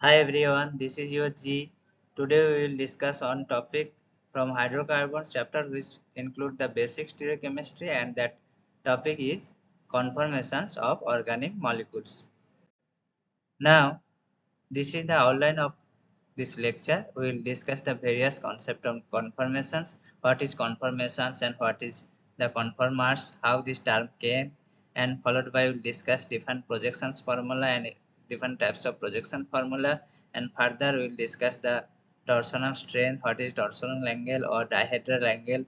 Hi everyone, this is your G. Today we will discuss on topic from hydrocarbons chapter which include the basic stereochemistry, and that topic is conformations of organic molecules. Now this is the outline of this lecture. We will discuss the various concepts of conformations, what is conformations and what is the conformers, how this term came, and followed by we will discuss different projections formula and different types of projection formula, and further we will discuss the torsional strain, what is torsional angle or dihedral angle,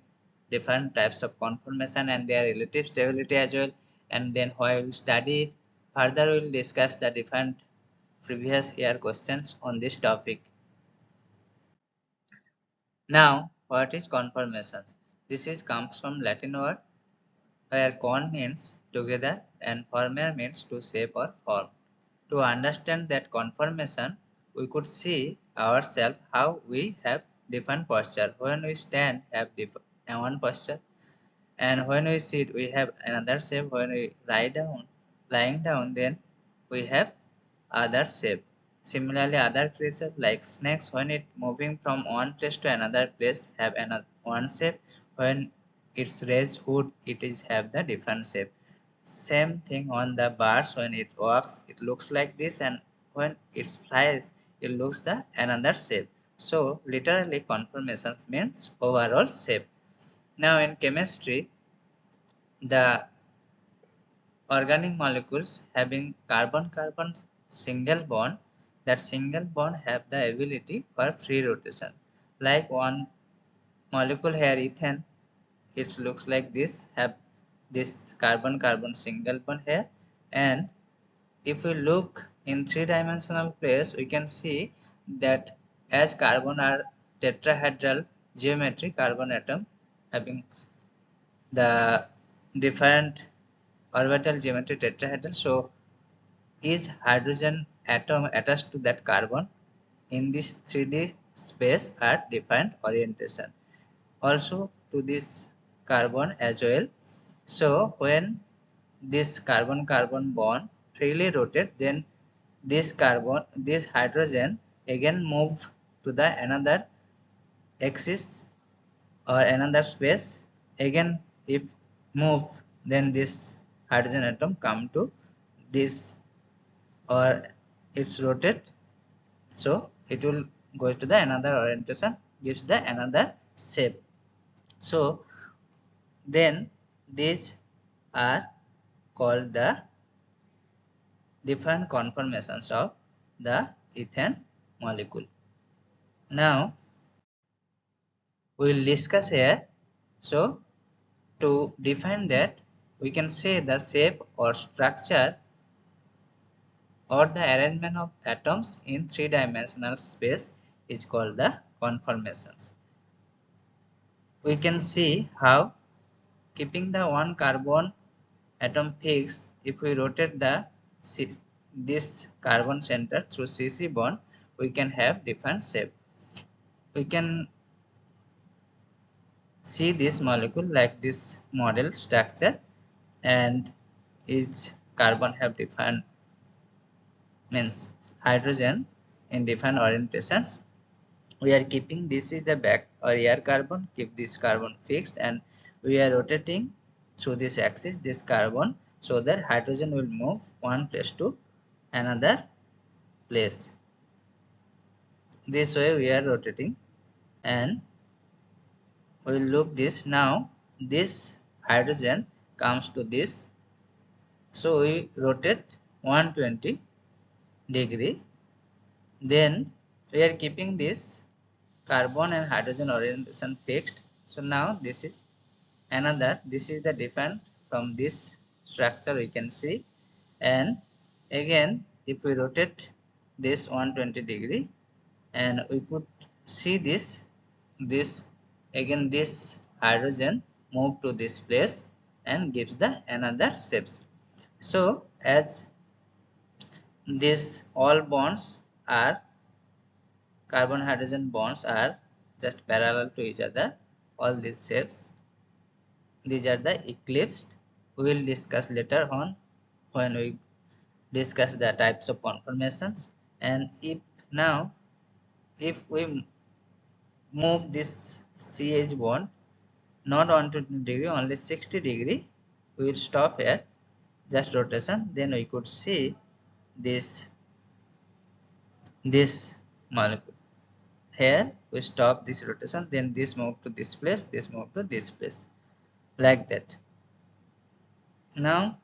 different types of conformation and their relative stability as well, and then while we study further we will discuss the different previous year questions on this topic. Now, what is conformation? This is comes from Latin word where con means together and former means to shape or form. To understand that conformation, we could see ourselves how we have different posture. When we stand, have one posture, and when we sit, we have another shape. When we lying down, then we have other shape. Similarly, other creatures like snakes, when it moving from one place to another place, have another one shape. When it's raised hood, it is have the different shape. Same thing on the birds. When it walks, it looks like this, and when it flies, it looks the another shape. So literally, conformations means overall shape. Now in chemistry, the organic molecules having carbon-carbon single bond, that single bond have the ability for free rotation. Like one molecule here, ethane, it looks like this, have this carbon-carbon single bond here. And if we look in three-dimensional place, we can see that as carbon are tetrahedral geometry, carbon atom having the different orbital geometry tetrahedral. So each hydrogen atom attached to that carbon in this 3D space at different orientation. Also to this carbon as well. So when this carbon-carbon bond freely rotate, then this hydrogen again move to the another axis or another space. Again, if move, then this hydrogen atom come to this or it's rotate, so it will go to the another orientation, gives the another shape. So then these are called the different conformations of the ethane molecule. Now we will discuss here. So to define that, we can say the shape or structure or the arrangement of atoms in three-dimensional space is called the conformations. We can see how keeping the one carbon atom fixed, if we rotate this carbon center through CC bond, we can have different shape. We can see this molecule like this model structure, and each carbon have different means hydrogen in different orientations. We are keeping this is the back or air carbon, keep this carbon fixed, and we are rotating through this axis this carbon, so that hydrogen will move one place to another place. This way we are rotating, and we will look this. Now this hydrogen comes to this, so we rotate 120 degree. Then we are keeping this carbon and hydrogen orientation fixed. So now this is another, this is the different from this structure we can see. And again, if we rotate this 120 degree, and we could see this again, this hydrogen move to this place and gives the another shapes. So as this all bonds are carbon hydrogen bonds are just parallel to each other, all these shapes, these are the eclipsed. We will discuss later on when we discuss the types of conformations. And if Now if we move this CH bond not 120 degree, only 60 degree, we will stop here, just rotation, then we could see this molecule. Here we stop this rotation, then this move to this place, this move to this place, like that. Now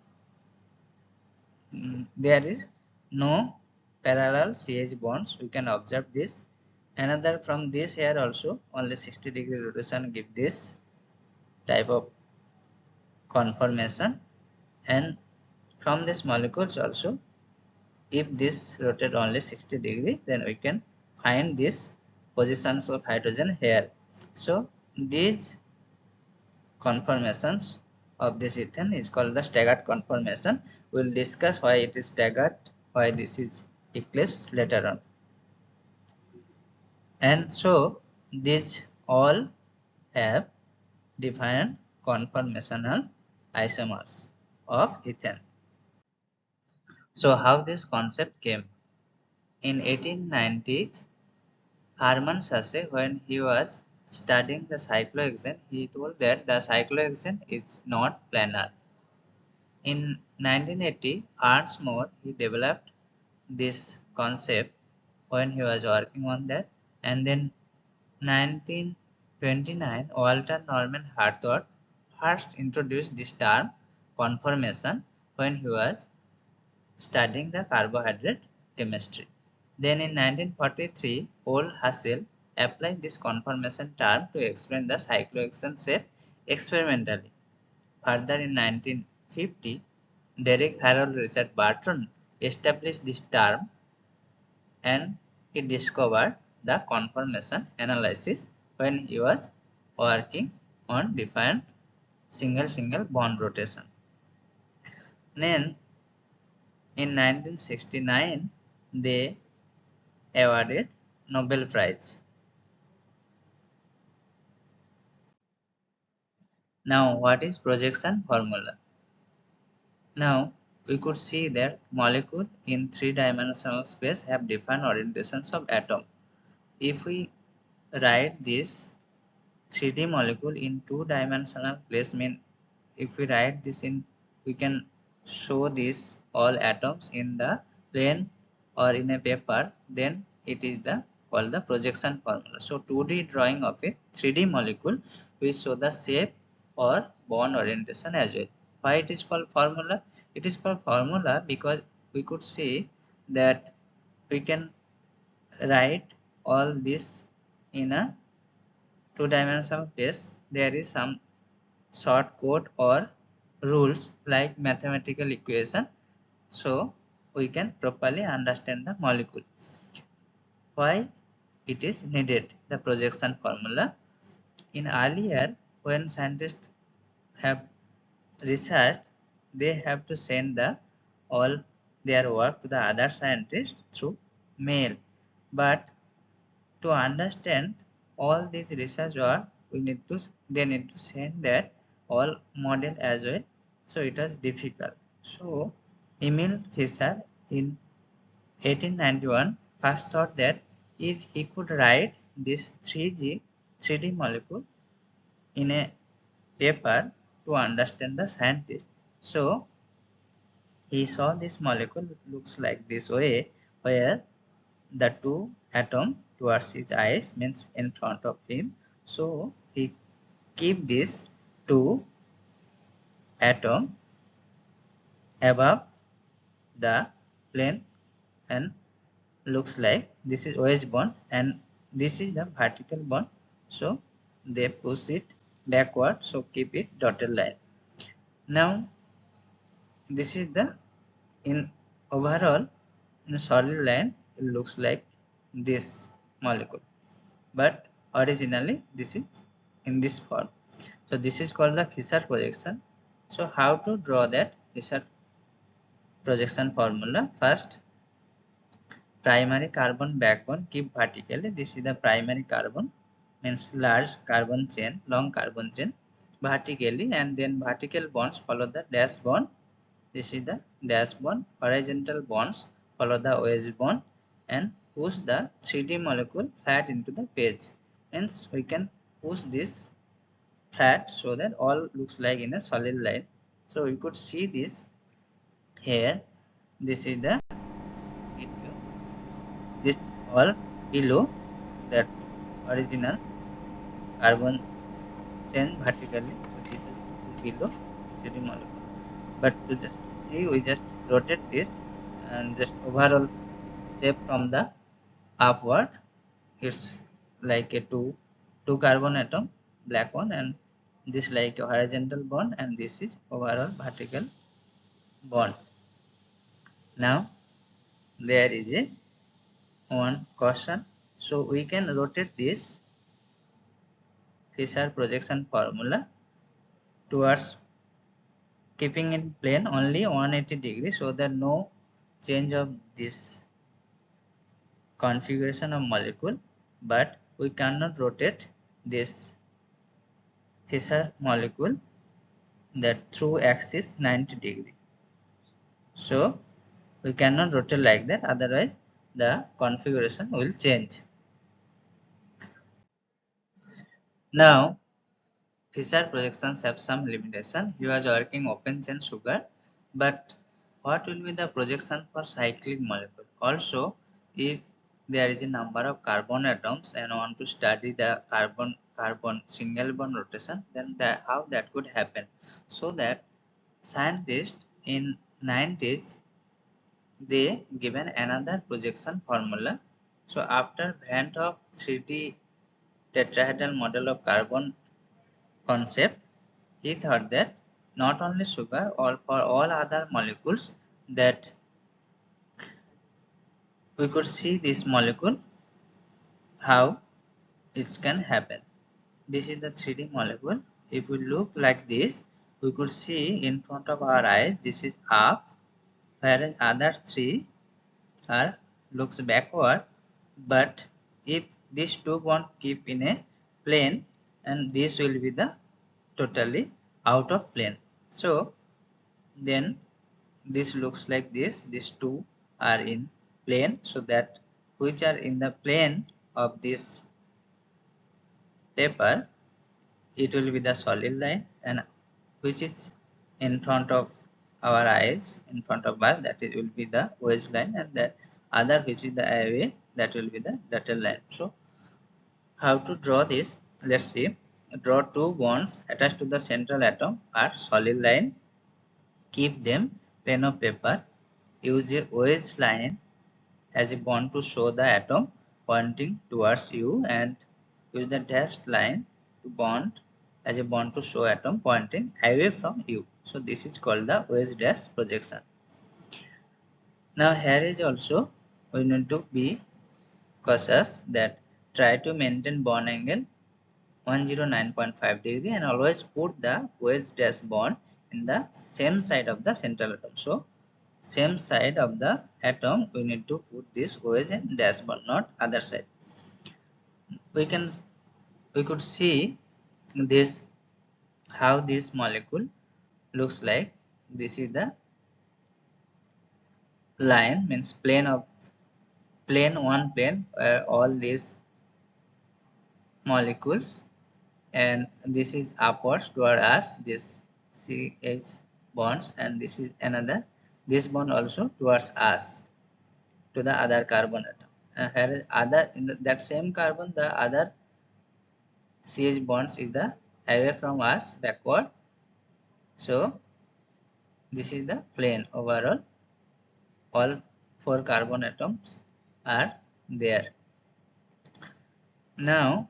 there is no parallel CH bonds, we can observe this. Another, from this here also only 60 degree rotation give this type of conformation, and from this molecules also, if this rotate only 60 degree, then we can find these positions of hydrogen here. So these conformations of this ethane is called the staggered conformation. We will discuss why it is staggered, why this is eclipse later on. And so these all have different conformational isomers of ethane. So how this concept came? In 1890s, Hermann Sasse, when he was studying the cyclohexane, he told that the cyclohexane is not planar. In 1980, Ernst Mohr, he developed this concept when he was working on that, and then 1929, Walter Norman Hartwig first introduced this term conformation when he was studying the carbohydrate chemistry. Then in 1943, Paul Hassel applied this conformation term to explain the cyclohexane shape experimentally. Further in 1950, Derek Harold Richard Barton established this term, and he discovered the conformation analysis when he was working on different single bond rotation. Then in 1969, they awarded Nobel Prize. Now, what is projection formula? Now, we could see that molecules in three-dimensional space have different orientations of atom. If we write this 3D molecule in two-dimensional place, mean if we write this in, we can show this all atoms in the plane or in a paper, then it is the called the projection formula. So 2D drawing of a 3D molecule will show the shape or bond orientation as well. Why it is called formula? It is called formula because we could see that we can write all this in a two-dimensional space. There is some short code or rules like mathematical equation, so we can properly understand the molecule. Why it is needed, the projection formula? In earlier, when scientists have researched, they have to send the all their work to the other scientists through mail, but to understand all these research work, they need to send that all model as well, so it was difficult. So Emil Fischer in 1891 first thought that if he could write this 3D molecule in a paper to understand the scientist, so he saw this molecule looks like this way, where the two atom towards his eyes, means in front of him. So he keep this two atom above the plane, and looks like this is OH bond and this is the vertical bond. So they push it backward, so keep it dotted line. Now this is the, in overall, in solid line it looks like this molecule, but originally this is in this form. So this is called the Fischer projection. So how to draw that Fischer projection formula? First, primary carbon backbone keep vertically. This is the primary carbon, means large carbon chain, long carbon chain vertically, and then vertical bonds follow the dash bond. This is the dash bond. Horizontal bonds follow the wedge bond, and push the 3D molecule flat into the page. Hence we can push this flat so that all looks like in a solid line. So we could see this here. This is the video. This all below that original carbon chain vertically. So this is below 3D molecule. But to just see, we just rotate this and just overall shape from the upward. It's like a two carbon atom, black one, and this like a horizontal bond, and this is overall vertical bond. Now there is a one caution. So we can rotate this Fischer projection formula towards keeping it plane only 180 degrees so that no change of this configuration of molecule, but we cannot rotate this Fischer molecule that through axis 90 degree. So we cannot rotate like that, otherwise the configuration will change. Now Fischer projections have some limitation. He was working open chain sugar, but what will be the projection for cyclic molecule? Also, if there is a number of carbon atoms and want to study the carbon single bond rotation, then how that could happen? So that scientists in 90s they given another projection formula. So after Van't Hoff 3D tetrahedral model of carbon concept, he thought that not only sugar, or for all other molecules, that we could see this molecule how it can happen. This is the 3D molecule. If we look like this, we could see in front of our eyes this is up, whereas other three are looks backward. But if these two bond keep in a plane, and this will be the totally out of plane. So then this looks like this. These two are in plane, so that which are in the plane of this paper, it will be the solid line, and which is in front of our eyes, in front of us, that it will be the wedge line, and that other which is the away, that will be the dotted line. So how to draw this? Let's see. Draw two bonds attached to the central atom are solid line. Keep them plane of paper. Use a wedge line as a bond to show the atom pointing towards you, and use the dashed line to bond as a bond to show atom pointing away from you. So this is called the wedge-dash projection. Now here is also we need to be cautious that try to maintain bond angle 109.5 degree, and always put the wedge-dash bond in the same side of the central atom. So same side of the atom we need to put this wedge and dash bond, not other side. We could see this how this molecule looks like. This is the line, means plane of one plane where all these molecules, and this is upwards toward us, this CH bonds, and this is another, this bond also towards us to the other carbon atom. And here is other in that same carbon, the other CH bonds is the away from us backward. So this is the plane overall. All four carbon atoms are there. Now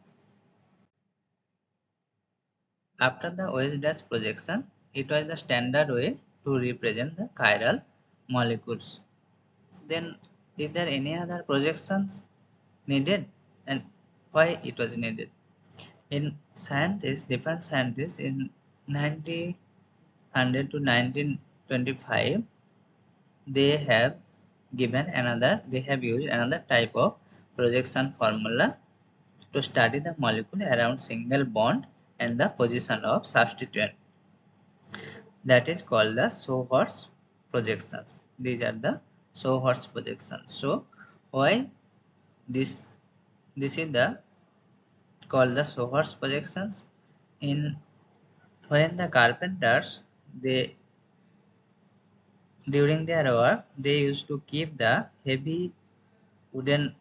after the wedge-dash projection, it was the standard way to represent the chiral molecules. So then, is there any other projections needed, and why it was needed? In scientists, different scientists in 1900 to 1925, they have used another type of projection formula to study the molecule around single bond and the position of substituent. That is called the Sawhorse projections. These are the Sawhorse projections. So why this is the called the Sawhorse projections. In when the carpenters they during their work they used to keep the heavy wooden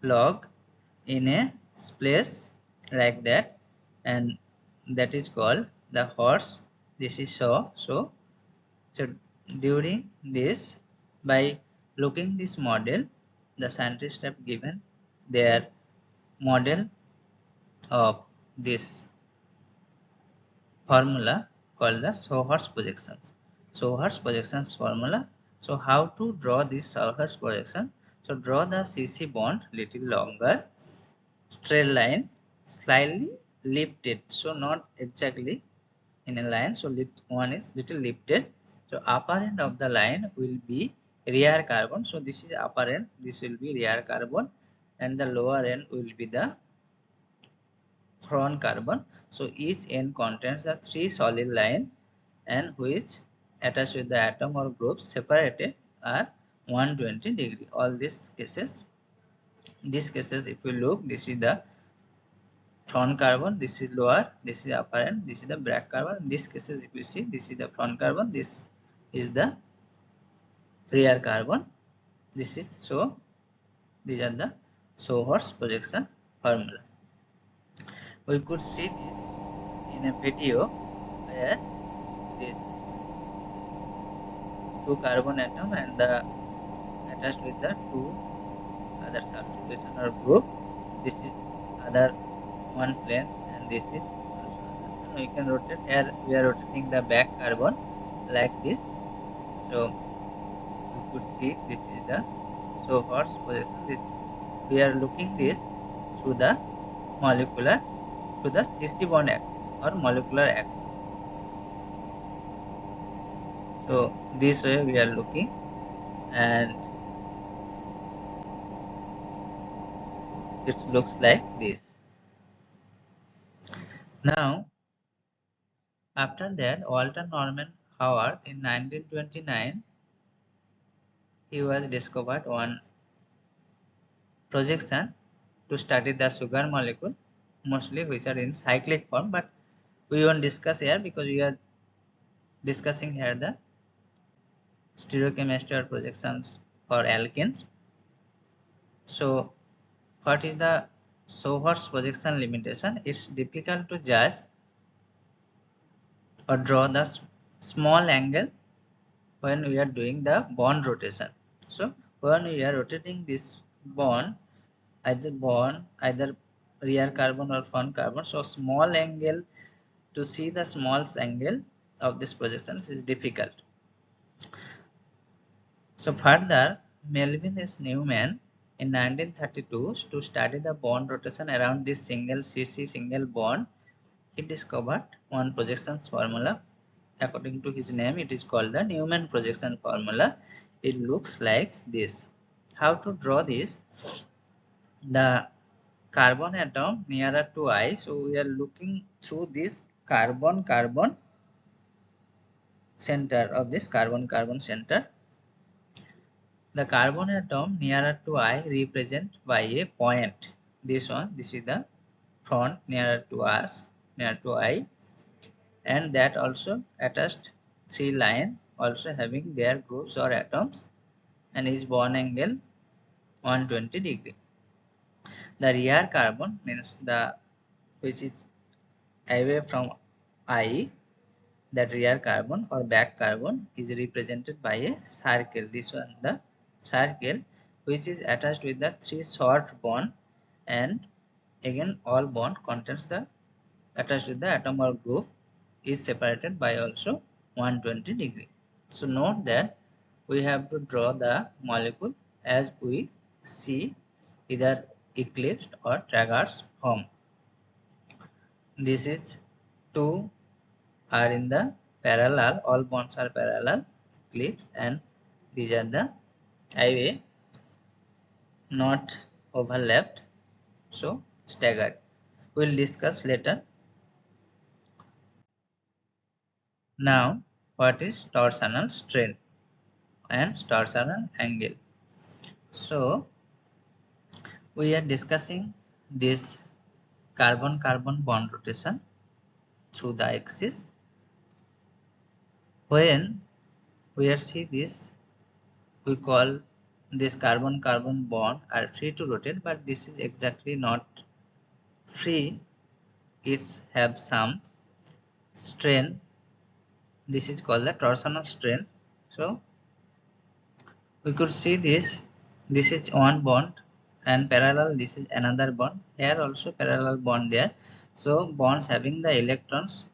log in a place like that, and that is called the horse. This is so during this, by looking this model, the scientists have given their model of this formula called the Sawhorse projections. Sawhorse projections formula. So how to draw this Sawhorse projection? So draw the CC bond little longer, straight line, slightly lifted. So not exactly in a line. So one is little lifted. So upper end of the line will be rear carbon. So this is upper end. This will be rear carbon, and the lower end will be the front carbon. So each end contains the three solid line, and which attached with the atom or group separated are 120 degree. All these cases, if you look, this is the front carbon, this is lower, this is upper end, this is the back carbon. In these cases, if you see, this is the front carbon, this is the rear carbon. This is so. These are the Sawhorse projection formula. We could see this in a video where this two carbon atom and the attached with the two other substitution or group. This is other one plane, and this is also other plane. We can rotate here. We are rotating the back carbon like this. So we could see this is the Sawhorse projection. This we are looking this through the molecular, to the CC bond axis or molecular axis. So this way we are looking, and it looks like this. Now after that, Walter Norman Howard in 1929, he was discovered one projection to study the sugar molecule, mostly which are in cyclic form, but we won't discuss here because we are discussing here the stereochemistry or projections for alkenes. So what is the Sawhorse projection limitation? It's difficult to judge or draw the small angle when we are doing the bond rotation. So when we are rotating this bond, either rear carbon or front carbon, so small angle, to see the small angle of this projections is difficult. So further, Melvin S. Newman in 1932 to study the bond rotation around this single CC single bond, he discovered one projections formula. According to his name, it is called the Newman projection formula. It looks like this. How to draw this? The carbon atom nearer to I, so we are looking through this carbon center of this carbon center. The carbon atom nearer to I represent by a point. This one, this is the front nearer to us, near to I, and that also attached three line also having their groups or atoms, and is bond angle 120 degree. The rear carbon means the which is away from I, that rear carbon or back carbon is represented by a circle. This one, the circle, which is attached with the three short bond, and again all bond contains the attached with the atom or group is separated by also 120 degree. So note that we have to draw the molecule as we see, either eclipsed or traverse form. This is two are in the parallel, all bonds are parallel, eclipse, and these are the highway not overlapped, so staggered. We'll discuss later. Now, what is torsional strain and torsional angle? So We are discussing this carbon-carbon bond rotation through the axis. When we see this, we call this carbon-carbon bond are free to rotate, but this is exactly not free. It's have some strain. This is called the torsional strain. So we could see this. This is one bond, and parallel this is another bond. Here also parallel bond there. So bonds having the electrons.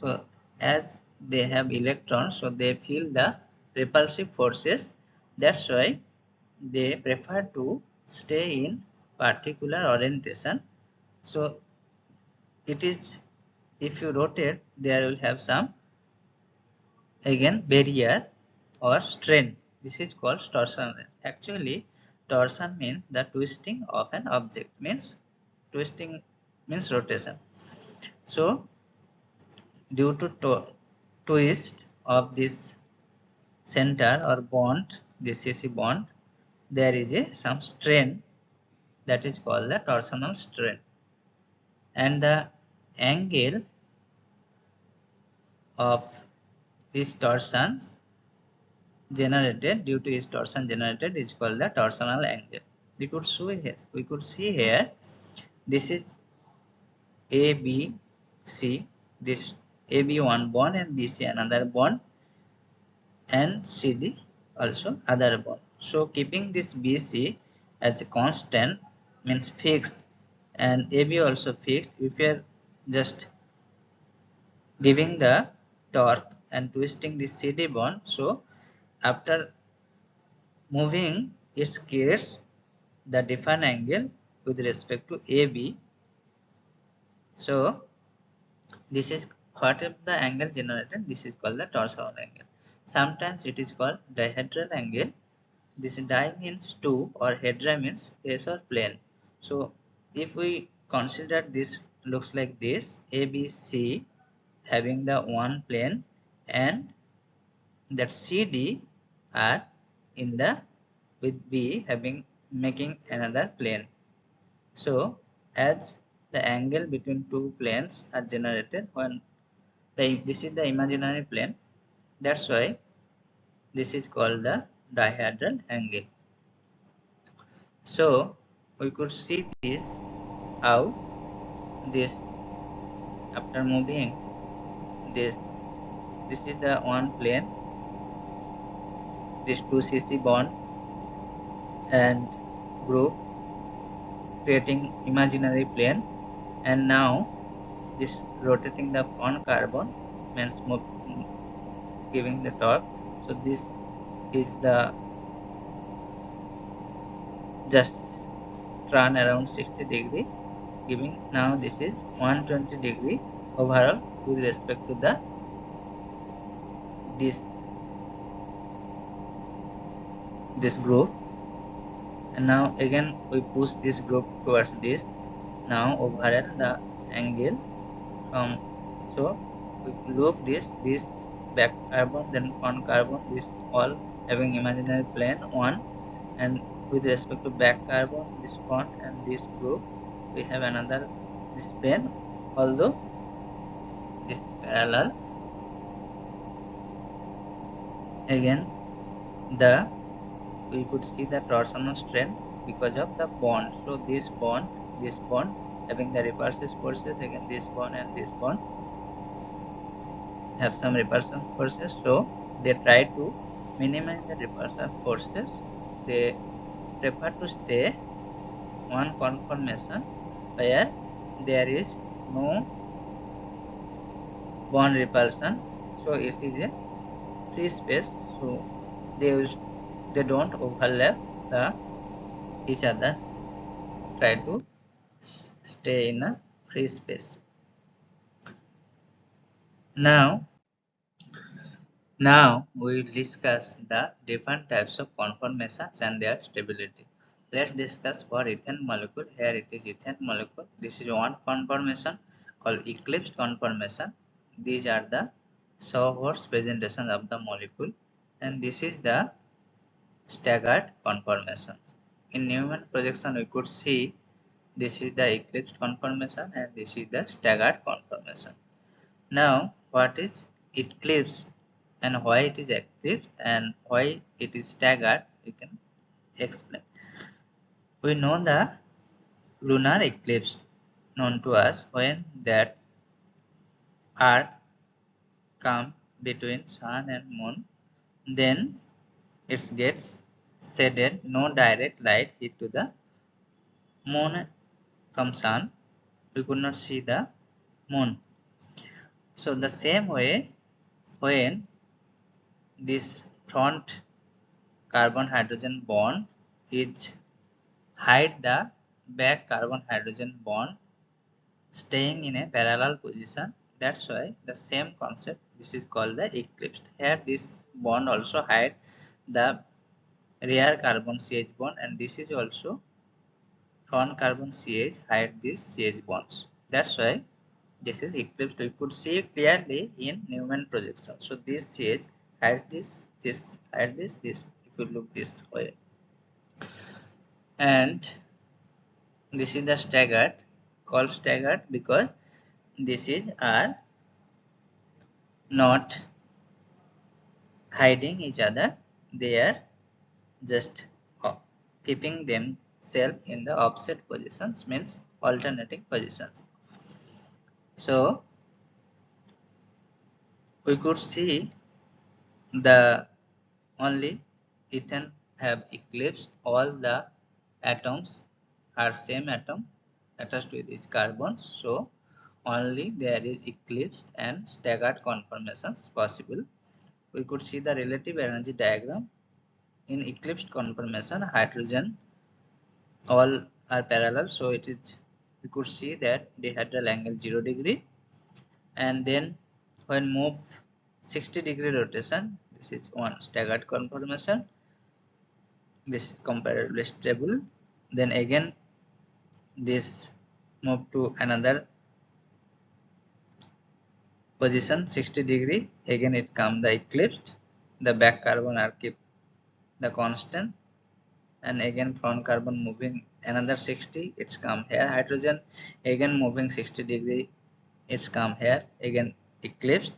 So as they have electrons, so they feel the repulsive forces. That's why they prefer to stay in particular orientation. So it is, if you rotate, there will have some again barrier or strain. This is called torsion. Actually, torsion means the twisting of an object. Means twisting means rotation. So due to twist of this center or bond, this CC bond, there is some strain, that is called the torsional strain. And the angle of these torsions generated due to its torsion generated is called the torsional angle. We could see here, this is AB, C, this AB one bond and BC another bond, and CD also other bond. So keeping this BC as a constant means fixed, and AB also fixed. If you are just giving the torque and twisting the CD bond, so after moving it creates the different angle with respect to AB. So this is what if the angle generated, this is called the torsional angle. Sometimes it is called dihedral angle. This di means two or hedra means face or plane. So if we consider this looks like this, ABC having the one plane and that CD are in the with B having making another plane. So as the angle between two planes are generated when this is the imaginary plane, that's why this is called the dihedral angle. So we could see this how this after moving this is the one plane, this 2cc bond and group creating imaginary plane, and now this rotating the one carbon means giving the torque. So this is the just turn around 60 degree, giving now this is 120 degree overall with respect to the this group. And now again we push this group towards this. Now overall the angle from, so we look this back carbon, then front carbon, this all having imaginary plane one, and with respect to back carbon, this front and this group, we have another this plane, although this parallel. Again we could see the torsional strain because of the bond. So this bond having the repulsive forces, again this bond and this bond have some repulsion forces, so they try to minimize the repulsion forces. They prefer to stay one conformation where there is no bond repulsion, so it is a free space, so they don't overlap each other, try to stay in a free space. Now we will discuss the different types of conformations and their stability. Let's discuss for ethane molecule. Here it is ethane molecule. This is one conformation called eclipsed conformation. These are the Sawhorse presentation of the molecule, and this is the staggered conformation. in Newman projection we could see this is the eclipsed conformation and this is the staggered conformation. Now what is eclipsed and why it is eclipsed and why it is staggered we can explain. We know the lunar eclipse known to us when that earth come between sun and moon, then it gets shaded, no direct light hit to the moon from sun, we could not see the moon. So the same way when this front carbon hydrogen bond is hide the back carbon hydrogen bond staying in a parallel position, that's why the same concept, this is called the eclipse. Here this bond also hide the rear carbon CH bond and this is also front carbon CH hide these CH bonds. That's why this is eclipsed. We could see clearly in Newman projection. So this CH hides this hides this. If you look this way, and this is the staggered, called staggered because this is are not hiding each other. They are just keeping themselves in the opposite positions, means alternating positions. So we could see the only ethane have eclipsed, all the atoms are same atom attached with its carbons, so only there is eclipsed and staggered conformations possible. We could see the relative energy diagram. In eclipsed conformation, hydrogen all are parallel, so it is, we could see that dihedral angle 0 degree, and then when move 60-degree rotation, this is one staggered conformation, this is comparatively stable. Then again this move to another position 60-degree, again it come the eclipsed, the back carbon are keep the constant, and again front carbon moving another 60, it's come here hydrogen, again moving 60-degree, it's come here again eclipsed,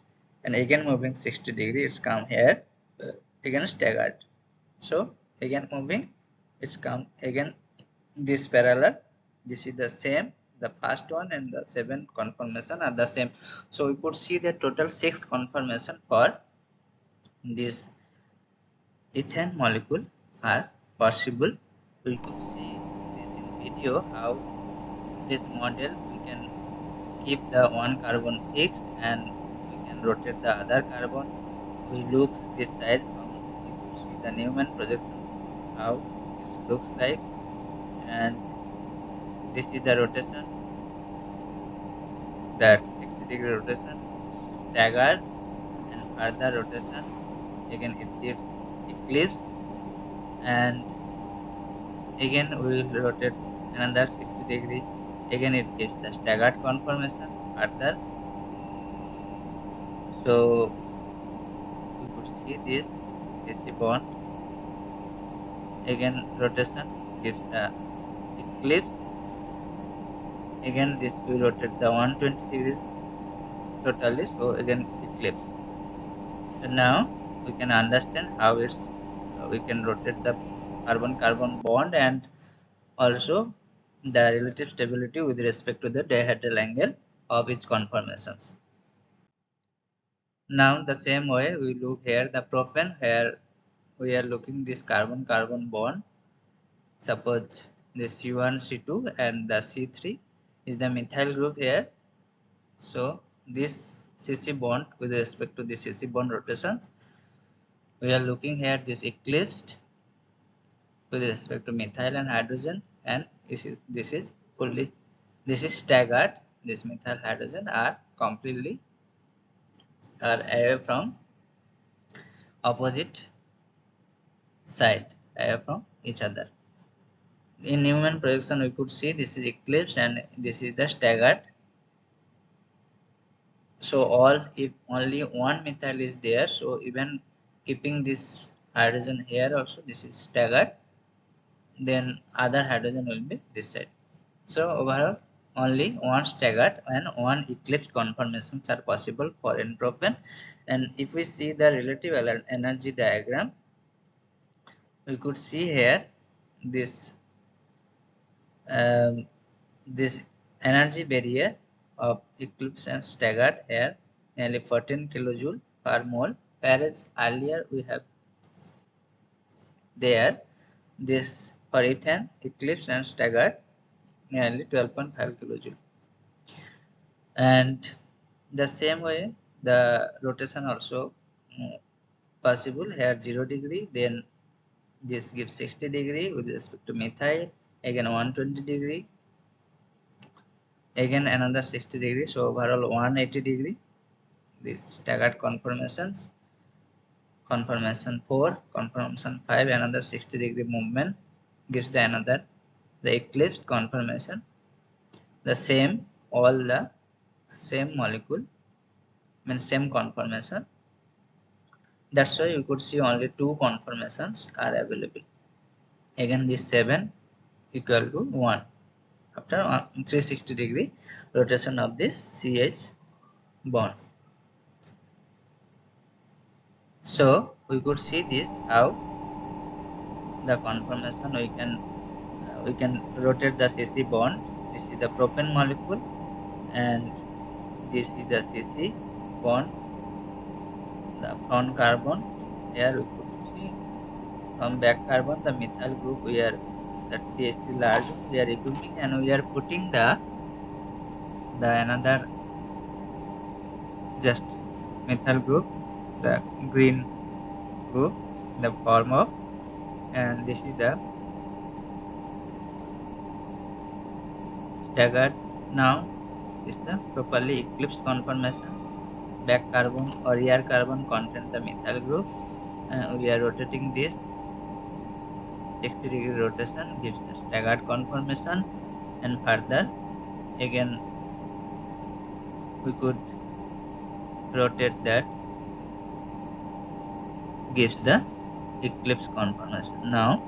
and again moving 60-degree, it's come here again staggered. So again moving, it's come again this parallel, this is the same, the first one and the 7 conformation are the same. So we could see the total 6 conformation for this ethane molecule are possible. We could see this in video how this model we can keep the one carbon fixed and we can rotate the other carbon. We look this side from, we could see the Newman projections how it looks like, and this is the rotation, that 60-degree rotation, it's staggered, and further rotation again it gives eclipsed, and again we will rotate another 60-degree, again it gives the staggered conformation further. So we could see this CC bond, again rotation gives the eclipse, again this we rotate the 120 degrees totally, so again eclipse. So now we can understand how it's we can rotate the carbon-carbon bond and also the relative stability with respect to the dihedral angle of each conformations. Now the same way we look here the propane, here we are looking this carbon-carbon bond. Suppose this C1, C2 and the C3 is the methyl group here. So this CC bond with respect to the CC bond rotations, we are looking here this eclipsed with respect to methyl and hydrogen, and this is fully, this is staggered, this methyl hydrogen are completely are away from opposite side, away from each other. In Newman projection we could see this is eclipse and this is the staggered. So all, if only one methyl is there, so even keeping this hydrogen here also this is staggered, then other hydrogen will be this side. So overall only one staggered and one eclipsed conformations are possible for n-propane. And if we see the relative energy diagram, we could see here this um, this energy barrier of eclipse and staggered here nearly 14 kilojoule per mole, whereas earlier we have there this for ethane eclipse and staggered nearly 12.5 kilojoule. And the same way the rotation also possible here 0 degree, then this gives 60 degree with respect to methyl, again 120 degree, again another 60 degree, so overall 180 degree. This staggered conformations, conformation 4, conformation 5, another 60 degree movement gives the another the eclipsed conformation. The same, all the same molecule means same conformation. That's why you could see only two conformations are available. Again this 7 equal to 1 after 360 degree rotation of this CH bond. So we could see this how the conformation we can rotate the CC bond. This is the propane molecule and this is the CC bond, the front carbon. Here we could see from back carbon the methyl group we are that CH3 large one we are removing and we are putting the another just methyl group, the green group in the form of, and this is the staggered. Now this is the properly eclipsed conformation. Back carbon or rear carbon contain the methyl group. We are rotating this 60 degree rotation gives the staggered conformation, and further again we could rotate that gives the eclipse conformation. Now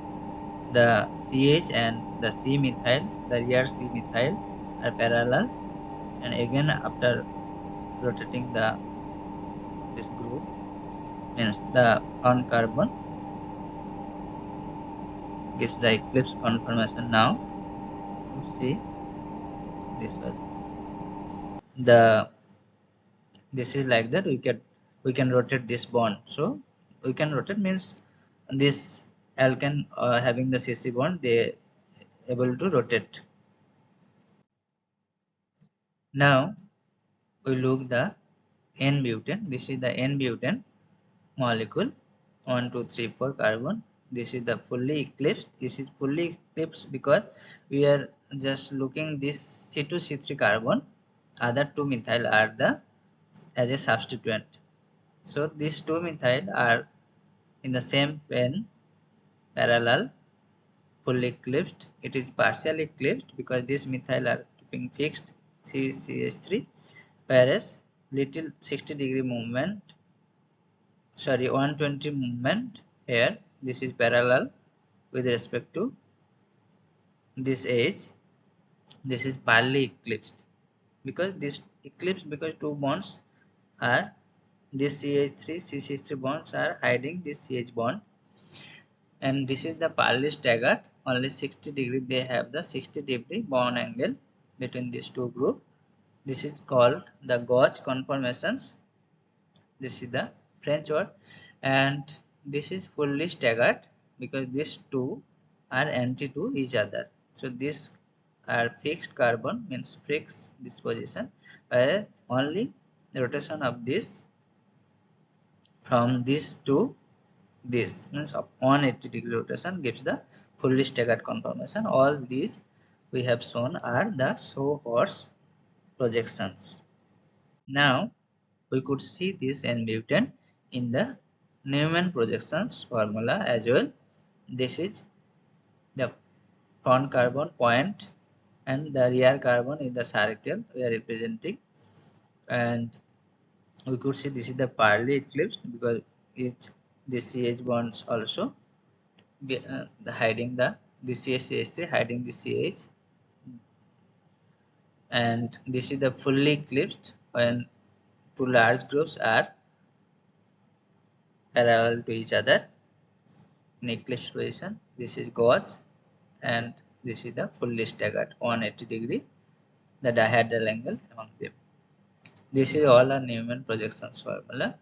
the CH and the C methyl, the rear C methyl are parallel, and again after rotating the this group means the front carbon gives the eclipse conformation. Now you see this was the this is like that we can rotate this bond. So we can rotate means this alkane having the CC bond they able to rotate. Now we look the n-butane. This is the n-butane molecule 1 2 3 4 carbon. This is the fully eclipsed. This is fully eclipsed because we are just looking this C2C3 carbon, other two methyl are the as a substituent. So these two methyl are in the same plane parallel fully eclipsed. It is partially eclipsed because these methyl are keeping fixed CCH3, whereas little 60 degree movement, sorry 120 movement here. This is parallel with respect to this edge. This is partly eclipsed because this eclipse because two bonds are this CH3 CCH3 bonds are hiding this CH bond, and this is the partly staggered only 60 degree. They have the 60 degree bond angle between these two groups. This is called the gauge conformations. This is the French word, and this is fully staggered because these two are anti to each other. So these are fixed carbon means fixed disposition, where only the rotation of this from this to this means of 180 degree rotation gives the fully staggered conformation. All these we have shown are the Sawhorse projections. Now we could see this n-butane in the Newman projections formula as well. This is the front carbon point and the rear carbon is the circle we are representing, and we could see this is the partly eclipsed because it the CH bonds also hiding the the CH3 hiding the CH, and this is the fully eclipsed when two large groups are parallel to each other in eclipsed position. This is gauge, and this is the fully staggered 180-degree, the dihedral angle among them. This is all a Newman projections formula,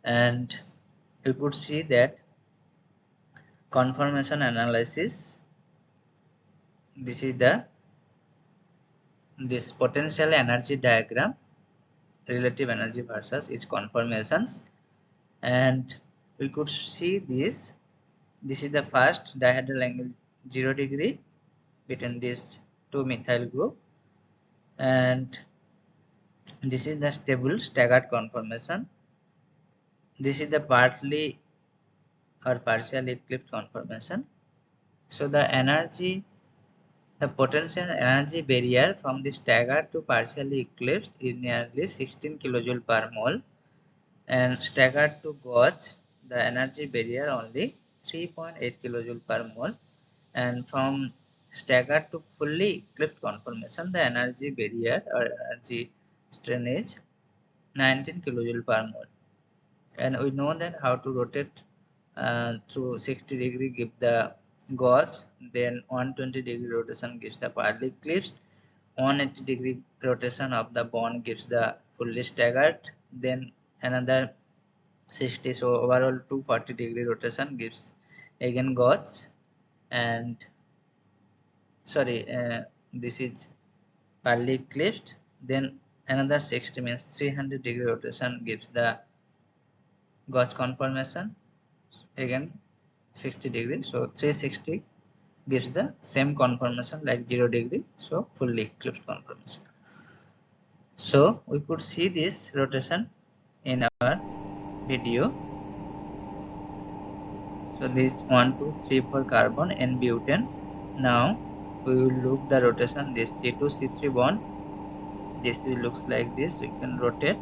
and you could see that conformation analysis, this is this potential energy diagram, relative energy versus its conformations, and we could see this is the first dihedral angle 0 degree between these two methyl group, and this is the stable staggered conformation. This is the partly or partially eclipsed conformation. So the potential energy barrier from the staggered to partially eclipsed is nearly 16 kJ per mole, and staggered to gauge, the energy barrier only 3.8 kJ per mole, and from staggered to fully eclipsed conformation, the energy barrier or energy strain is 19 kJ per mole. And we know that how to rotate through 60 degree give the gauge, then 120-degree rotation gives the partly eclipsed, 180-degree rotation of the bond gives the fully staggered, then another 60, so overall 240-degree rotation gives again gauge, and this is partly eclipsed, then another 60 means 300-degree rotation gives the gauge conformation, again 60 degree, so 360 gives the same conformation like 0 degree, so fully eclipsed conformation. So we could see this rotation in our video. So this 1 2 3 4 carbon n-butane. Now we will look the rotation, this C2C3 bond, this looks like this, we can rotate,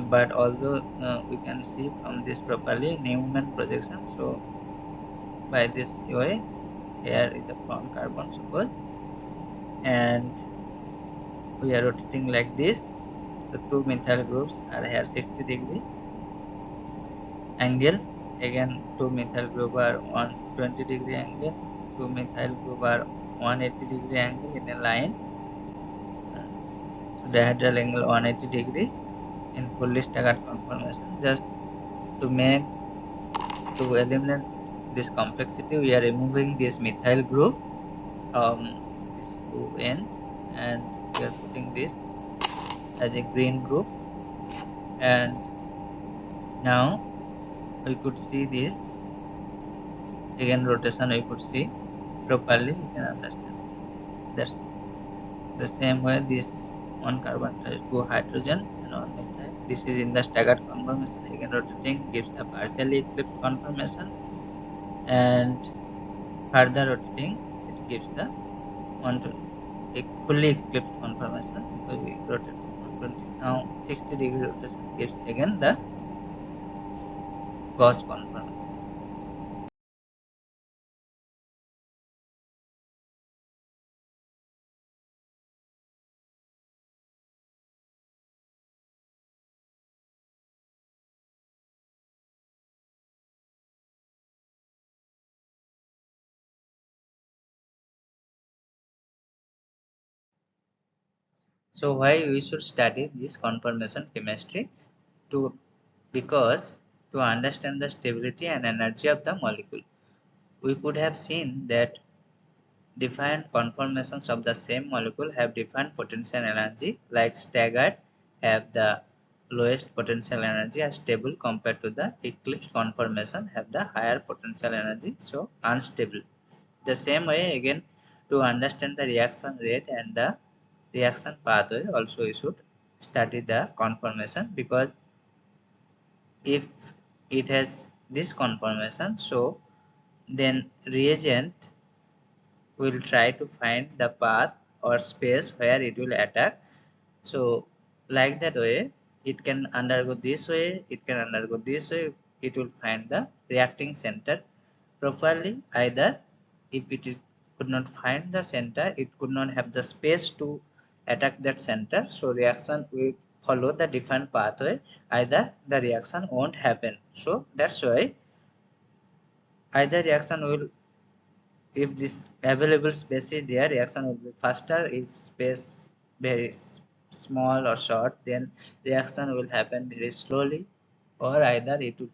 but although we can see from this properly Newman projection, so by this way, here is the front carbon suppose, and we are rotating like this, so two methyl groups are here 60 degree angle, again two methyl group are 120-degree angle, two methyl group are 180-degree angle in a line, so dihedral angle 180-degree in fully staggered conformation. Just to eliminate this complexity, we are removing this methyl group from this two end, and we are putting this as a green group, and now we could see this again rotation, we could see properly, we can understand that the same way this one carbon has two hydrogen and one methyl, this is in the staggered conformation, again rotating gives the partially eclipsed conformation, and further rotating it gives the fully eclipsed conformation because we rotate 120. Now 60-degree rotation gives again the gauge conformation. So why we should study this conformation chemistry? Because to understand the stability and energy of the molecule. We could have seen that different conformations of the same molecule have different potential energy, like staggered have the lowest potential energy and stable compared to the eclipsed conformation have the higher potential energy, so unstable. The same way again, to understand the reaction rate and the reaction pathway also we should study the conformation, because if it has this conformation, so then reagent will try to find the path or space where it will attack. So like that way, it can undergo this way, it can undergo this way, it will find the reacting center properly, either if it is could not find the center, it could not have the space to attack that center, so reaction will follow the different pathway, either the reaction won't happen. So that's why either reaction will, if this available space is there, reaction will be faster. If space very small or short, then reaction will happen very slowly, or either it will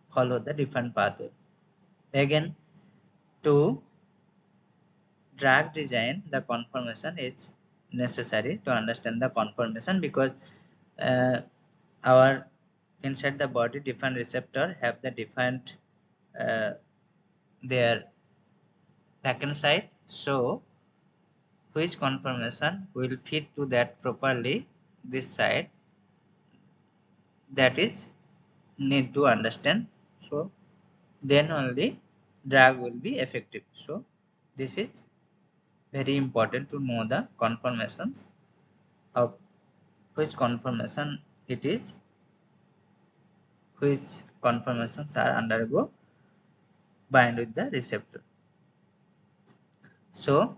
follow the different pathway. Again, to drag design the conformation is necessary to understand the conformation, because uh, our inside the body different receptor have the different their vacant site, so which conformation will fit to that properly this side, that is need to understand. So then only drag will be effective. So this is very important to know the conformations of which conformation it is, which conformations are undergo bind with the receptor. So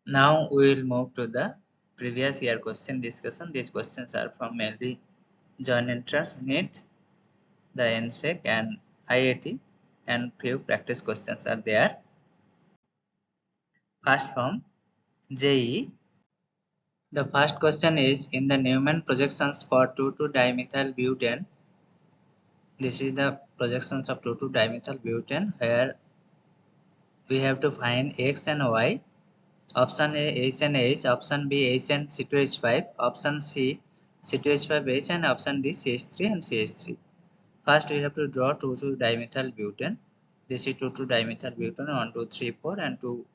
now we will move to the previous year question discussion. These questions are from mainly joint entrance NEET, the NSEC and IAT, and few practice questions are there. First from JEE. The first question is, in the Newman projections for 2,2-dimethyl butane, this is the projections of 2,2-dimethyl butane, where we have to find X and Y. Option A H and H, option B H and C2H5, option C C2H5H, and option D CH3 and CH3. First we have to draw 2,2-dimethyl butane. This is 2,2-dimethyl butane, 1, 2, 3, 4, and 2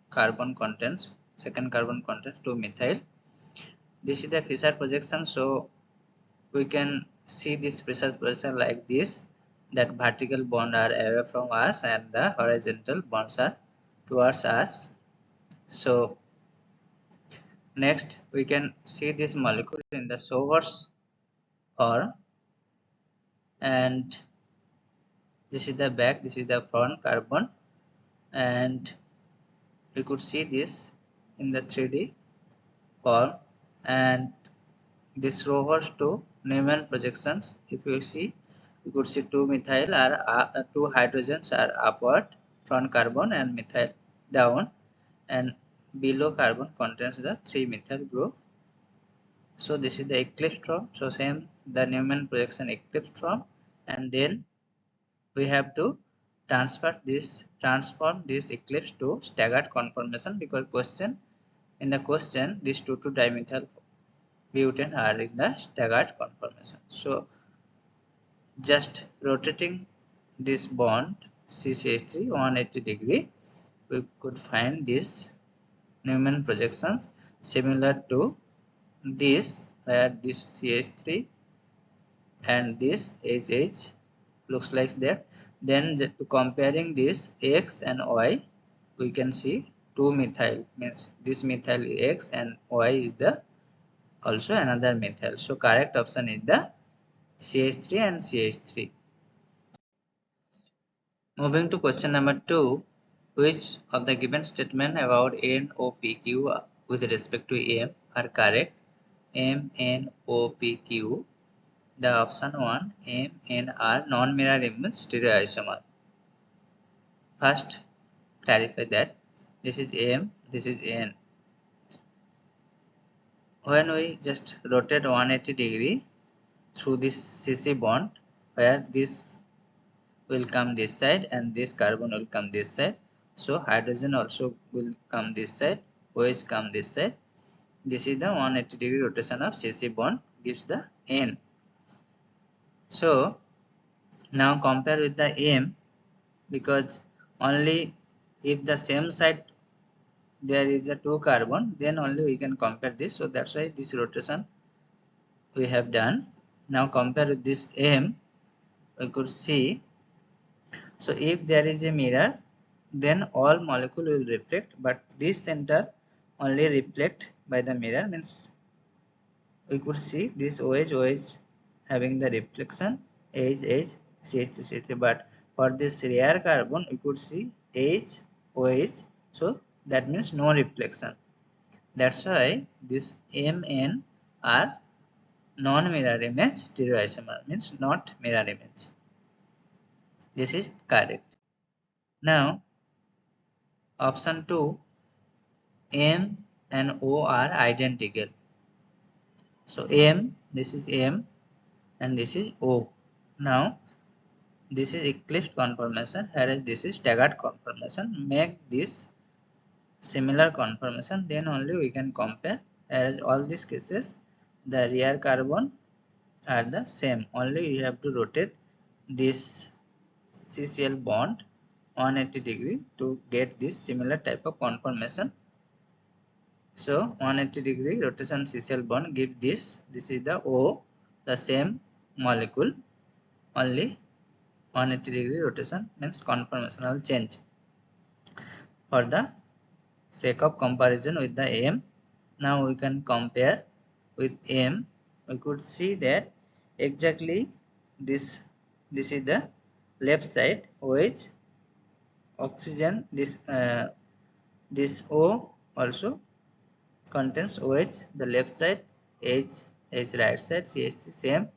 carbon contents. Second carbon contains 2 methyl. This is the Fischer projection, so we can see this Fischer projection like this, that vertical bonds are away from us and the horizontal bonds are towards us. So next we can see this molecule in the Sawhorse form, and this is the back, this is the front carbon, and we could see this in the 3D form. And this Sawhorse to Newman projections, if you see, you could see 2 methyl are 2 hydrogens are upward, front carbon, and methyl down, and below carbon contains the 3 methyl group. So this is the eclipsed form. So same the Newman projection eclipsed form, and then we have to transform this eclipse to staggered conformation, because in the question these 2,2-dimethyl butane are in the staggered conformation. So just rotating this bond CCH3 180 degree, we could find this Newman projections similar to this, where this CH3 and this HH looks like that. Then to comparing this X and Y, we can see 2 methyl, means this methyl is X and Y is the also another methyl. So correct option is the CH3 and CH3. Moving to question number 2, which of the given statement about NOPQ with respect to M are correct? MNOPQ. The option 1, M and R non-mirror image stereoisomer. First, clarify that this is M, this is N. When we just rotate 180 degree through this CC bond, where this will come this side and this carbon will come this side, so hydrogen also will come this side, OH come this side. This is the 180 degree rotation of CC bond, gives the N. So now compare with the M, because only if the same side there is a 2 carbon, then only we can compare this. So that's why this rotation we have done. Now compare with this M, we could see. So if there is a mirror, then all molecule will reflect, but this center only reflect by the mirror, means we could see this OH having the reflection, H, CH2, CH3, but For this rare carbon, we could see H, OH, so that means no reflection. That's why this Mn are non-mirror image stereoisomer, means not mirror image. This is correct. Now, option 2, M and O are identical. So M, this is M and this is O. Now, this is eclipsed conformation, whereas this is staggered conformation. Make this similar conformation, then only we can compare. As all these cases, the rear carbon are the same. Only you have to rotate this CCl bond 180 degree to get this similar type of conformation. So 180 degree rotation CCl bond give this. This is the O, the same molecule. Only 180 degree rotation means conformational change. For the sake of comparison with the M, now we can compare with M. We could see that exactly this is the left side, OH, oxygen. This O also contains OH, the left side, H right side, CH same.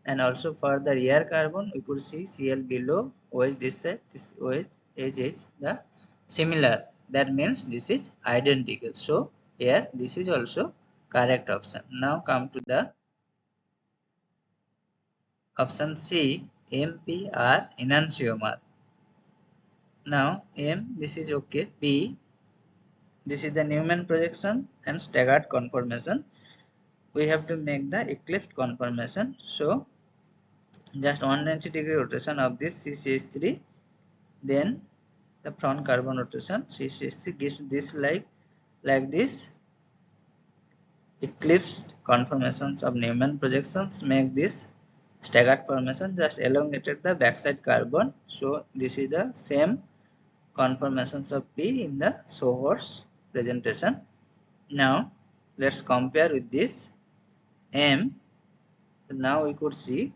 And also for the rear carbon, we could see Cl below, OH this side, this OH, H the similar. That means this is identical. So here this is also correct option. Now come to the option C, MPR enantiomer. Now M, this is okay. P, this is the Newman projection and staggered conformation. We have to make the eclipsed conformation. So just 190 degree rotation of this CCH3, then the front carbon rotation CCH3 gives this like this. Eclipsed conformations of Newman projections make this staggered formation, just elongated the backside carbon. So this is the same conformations of P in the Sawhorse presentation. Now let's compare with this M. Now we could see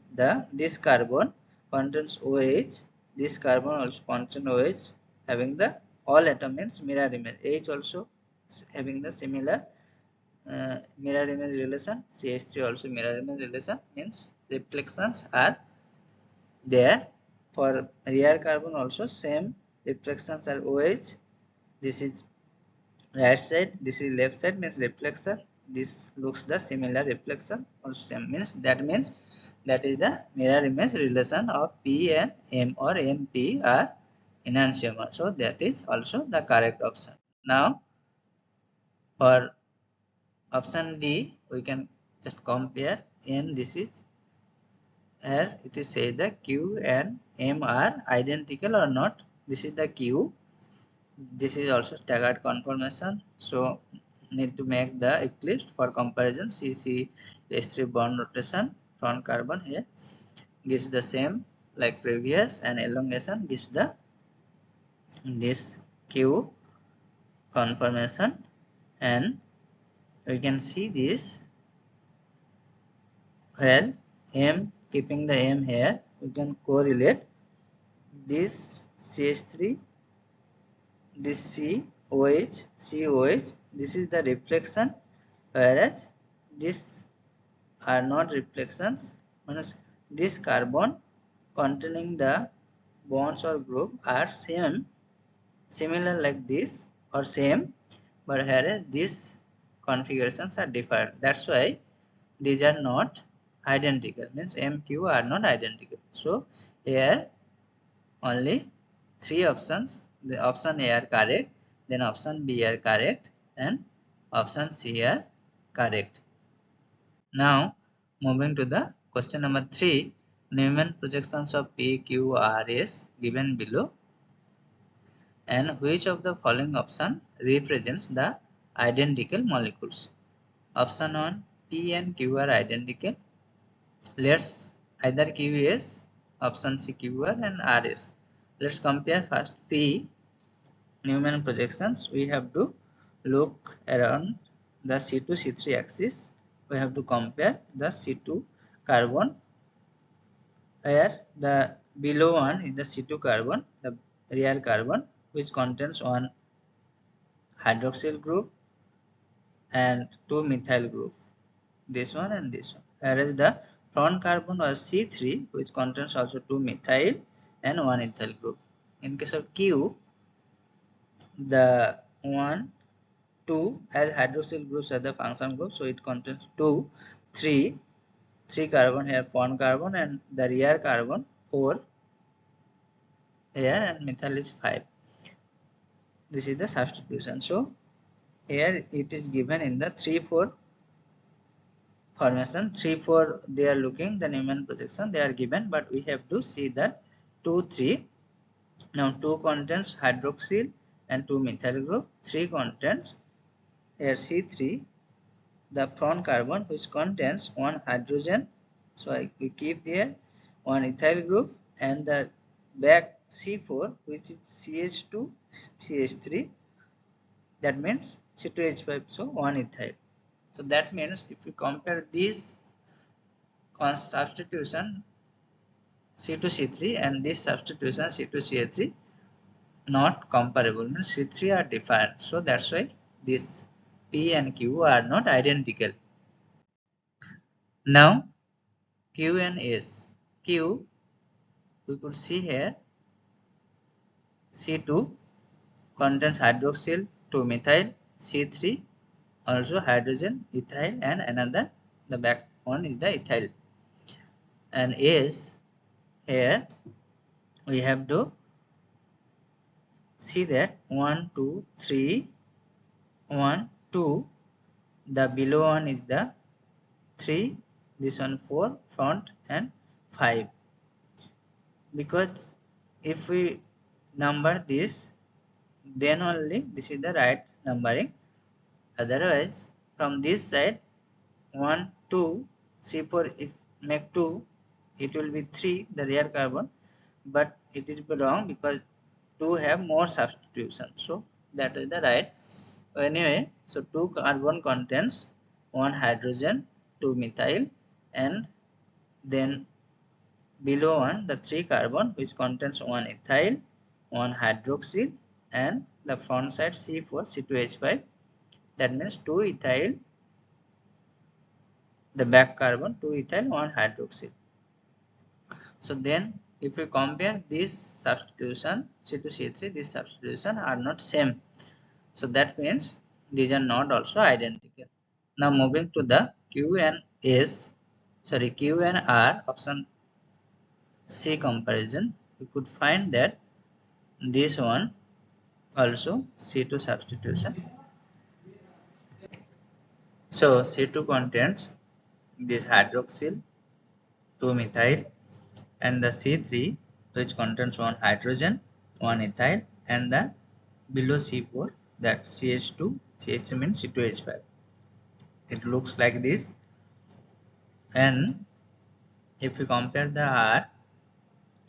this carbon contains OH, this carbon also contains OH, having the all atom means mirror image. H also having the similar mirror image relation. CH3 also mirror image relation, means reflections are there. For rear carbon also same reflections are OH. This is right side, this is left side, means reflection. This looks the similar reflection also same, means that is the mirror image relation of P and M, or MP are enantiomer. So that is also the correct option. Now for option D, we can just compare M. This is here it is say the Q and M are identical or not. This is the Q. This is also staggered conformation. So need to make the eclipse for comparison. CCH3 bond rotation, front carbon here gives the same like previous, and elongation gives the this Q conformation, and we can see this where M, keeping the M here, we can correlate this CH3, this COH, this is the reflection, whereas this are not reflections. This carbon containing the bonds or group are similar like this or same, but whereas these configurations are different. That's why these are not identical, means MQ are not identical. So here only three options. The option A are correct, then option B are correct, and option C are correct. Now moving to the question number 3, Newman projections of PQRS given below, and which of the following option represents the identical molecules? Option 1, P and Q are identical. Let's either QS, option C QR and RS. Let's compare first P Newman projections. We have to look around the C2 C3 axis. We have to compare the C2 carbon where the below one is the C2 carbon, the rear carbon, which contains one hydroxyl group and two methyl group, this one and this one. Whereas the front carbon was C3, which contains also two methyl and one ethyl group. In case of Q, the 1, 2 as hydroxyl groups are the function group, so it contains 2, 3 carbon here, front carbon, and the rear carbon 4 here, and methyl is 5. This is the substitution. So here it is given in the 3-4 formation. 3-4 they are looking the Newman projection, they are given, but we have to see that 2-3. Now 2 contains hydroxyl and 2 methyl group, 3 contains here C3, the front carbon, which contains one hydrogen, so we keep there one ethyl group, and the back C4, which is CH2 CH3, that means C2H5, so one ethyl. So that means if you compare this substitution C2C3 and this substitution C2CH3, not comparable, means C3 are different, so that's why this P and Q are not identical. Now Q and S. Q, we could see here C2 contains hydroxyl, 2 methyl, C3 also hydrogen, ethyl, and another, the back one is the ethyl. And S, here we have to see that 1, 2, 3, 1, 2, the below one is the 3, this one 4, front, and 5. Because if we number this, then only this is the right numbering. Otherwise, from this side 1, 2, C4, if make 2, it will be 3, the rear carbon, but it is wrong because 2 have more substitution, so that is the right. Anyway, so 2 carbon contains 1 hydrogen, 2 methyl, and then below one the 3 carbon, which contains 1 ethyl, 1 hydroxyl, and the front side C4 C2H5, that means 2 ethyl, the back carbon 2 ethyl, 1 hydroxyl. So then if we compare this substitution C2C3, this substitution are not same, so that means these are not also identical. Now moving to the Q and R, option C comparison, we could find that this one also C2 substitution. So C2 contains this hydroxyl, 2 methyl, and the C3, which contains 1 hydrogen, 1 ethyl, and the below C4, that CH2, CH means C2H5. It looks like this. And if we compare the R,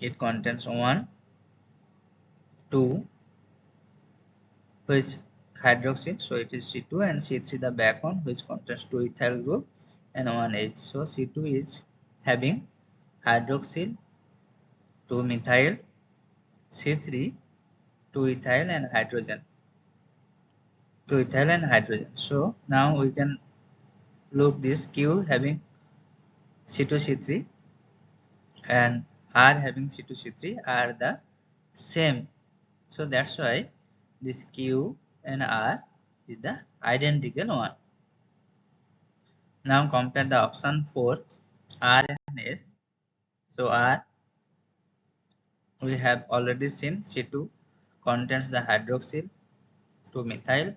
it contains 1, 2, which hydroxyl, so it is C2, and C3 the back one, which contains 2 ethyl group and 1 H. So C2 is having hydroxyl, 2 methyl, C3, 2 ethyl and hydrogen. 2 ethyl and hydrogen. So now we can look this Q having C2C3 and R having C2C3 are the same. So that's why this Q and R is the identical one. Now compare the option 4, R and S. So R, we have already seen C2 contains the hydroxyl, 2 methyl,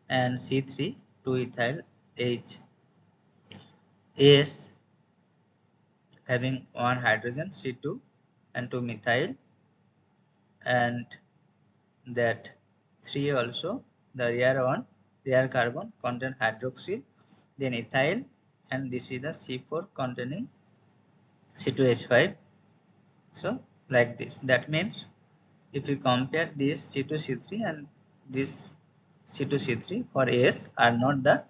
and C3, 2 ethyl H. S having 1 hydrogen, C2, and 2 methyl, and that 3 also, the rear carbon contain hydroxyl, then ethyl, and this is the C4 containing C2H5. So like this, that means if we compare this C2C3 and this C2C3 for S are not the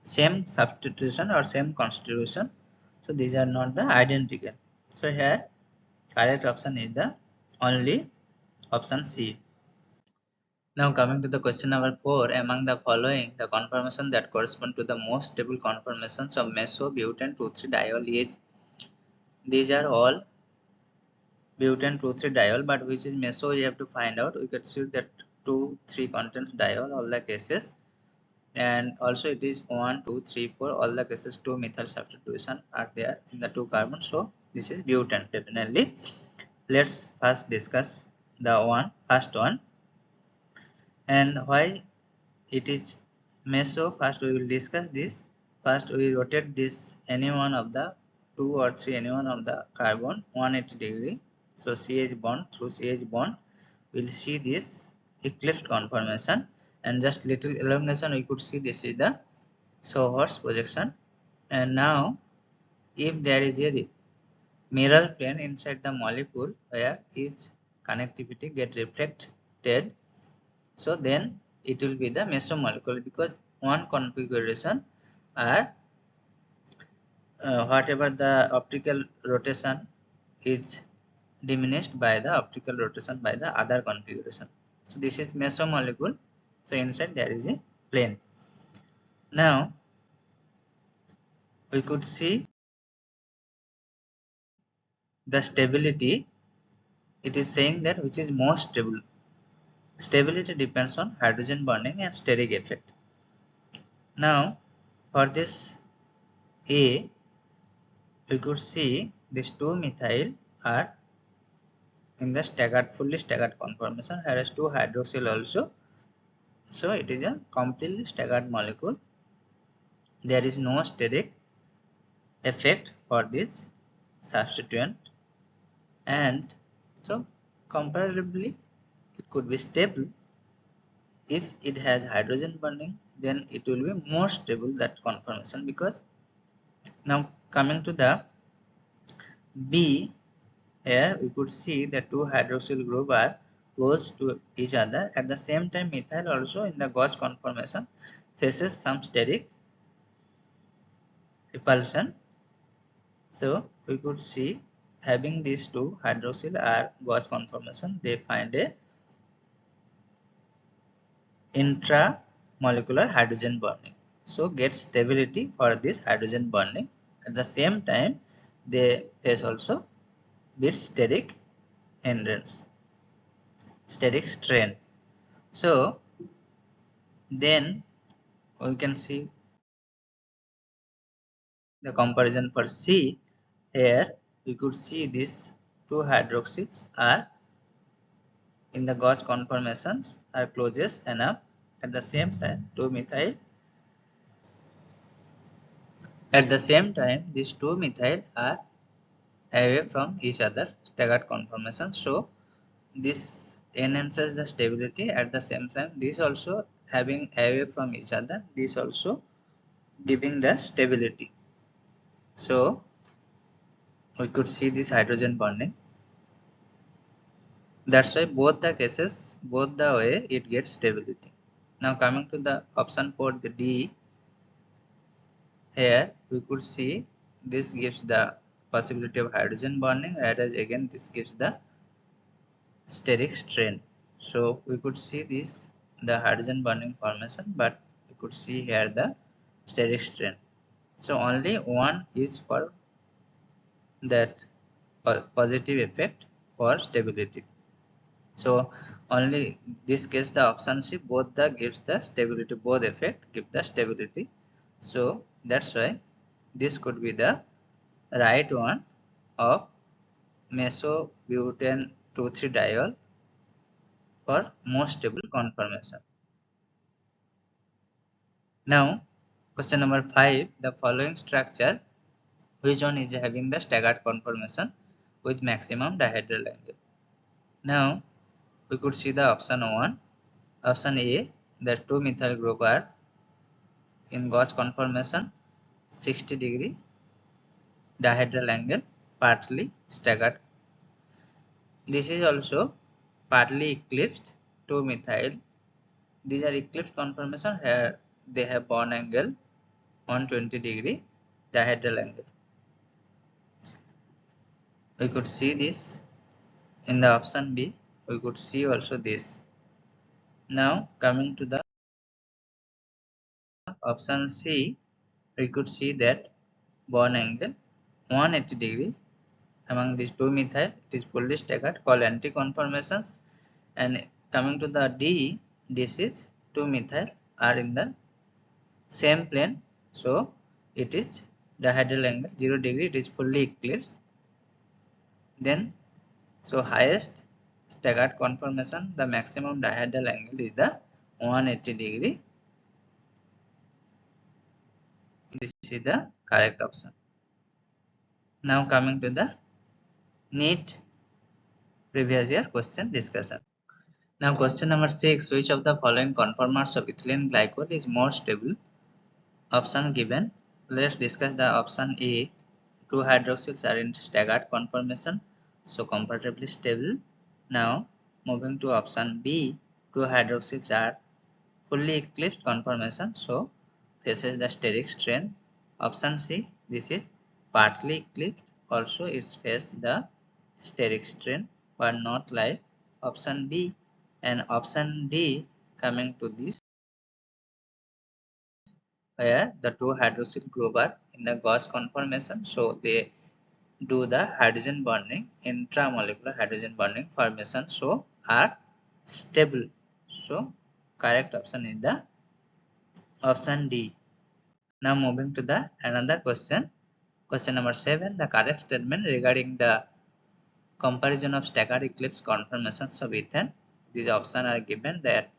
same substitution or same constitution, so these are not the identical. So here Correct option is the only option C. Now coming to the question number 4, among the following, the conformation that correspond to the most stable conformations of meso-butane 2,3-diol is, these are all butane 2,3-diol, but which is meso we have to find out. We can see that 2,3 contains diol, all the cases, and also it is 1, 2, 3, 4, all the cases 2 methyl substitution are there in the 2 carbon, so this is butane definitely. Let's first discuss the first one, and why it is meso. First we will discuss this. First we rotate this any one of the 2 or 3 any one of the carbon 180 degree. So CH bond through CH bond, we'll see this eclipsed conformation, and just little elongation we could see this is the Sawhorse projection. And now if there is a mirror plane inside the molecule where each connectivity get reflected, so then it will be the mesomolecule, because one configuration are whatever the optical rotation is diminished by the optical rotation by the other configuration. So this is mesomolecule. So inside there is a plane. Now we could see the stability. It is saying that which is more stable. Stability depends on hydrogen bonding and steric effect. Now for this A, we could see these 2 methyl are in the fully staggered conformation, whereas 2 hydroxyl also. So it is a completely staggered molecule. There is no steric effect for this substituent, and so comparably it could be stable. If it has hydrogen bonding, then it will be more stable, that conformation. Because now coming to the B, here we could see the 2 hydroxyl group are close to each other. At the same time, methyl also in the gauge conformation faces some steric repulsion. So we could see having these 2 hydroxyl are gauge conformation, they find a intramolecular hydrogen bonding. So get stability for this hydrogen bonding. At the same time, they face also with steric hindrance, steric strain. So then we can see the comparison for C. Here we could see these 2 hydroxyls are in the gauge conformations are closest enough. At the same time, 2 methyl. At the same time, these 2 methyl are away from each other, staggered conformation. So this enhances the stability. At the same time, this also having away from each other, this also giving the stability. So we could see this hydrogen bonding. That's why both the cases, both the way it gets stability. Now coming to the option for the D, here we could see this gives the possibility of hydrogen bonding, whereas again this gives the steric strain. So we could see this the hydrogen bonding formation, but we could see here the steric strain. So only one is for that positive effect for stability. So only this case the option C, both the gives the stability, both effect give the stability. So that's why this could be the right one of meso-butane 2,3-diol for most stable conformation. Now question number 5, the following structure, which one is having the staggered conformation with maximum dihedral angle? Now we could see the option 1. Option A, the 2 methyl group are in gauge conformation 60 degree dihedral angle, partly staggered. This is also partly eclipsed 2 methyl. These are eclipsed conformation, here they have bond angle 120 degree dihedral angle. we could see this. In the option B, we could see also this. Now coming to the option C, we could see that bond angle 180 degree among these two methyl. It is fully staggered, called anti-conformations. And coming to the D, this is two methyl are in the same plane, so it is dihedral angle 0 degree. It is fully eclipsed. Then, so highest staggered conformation, the maximum dihedral angle is the 180 degree. This is the correct option. Now coming to the NEET previous year question discussion. Now question number 6, which of the following conformers of ethylene glycol is more stable? Option given. Let's discuss the option A. Two hydroxyls are in staggered conformation, so comparatively stable. Now moving to option B. Two hydroxyls are fully eclipsed conformation, so faces the steric strain. Option C. This is partly eclipsed, also it's face the steric strain, but not like option B. And option D, coming to this, where the two hydroxyl group are in the gauge conformation, so they do the hydrogen bonding, intramolecular hydrogen bonding formation, so are stable. So correct option is the option D. Now moving to the another question. Question number 7. The correct statement regarding the comparison of staggered eclipse conformations of ethane. These options are given that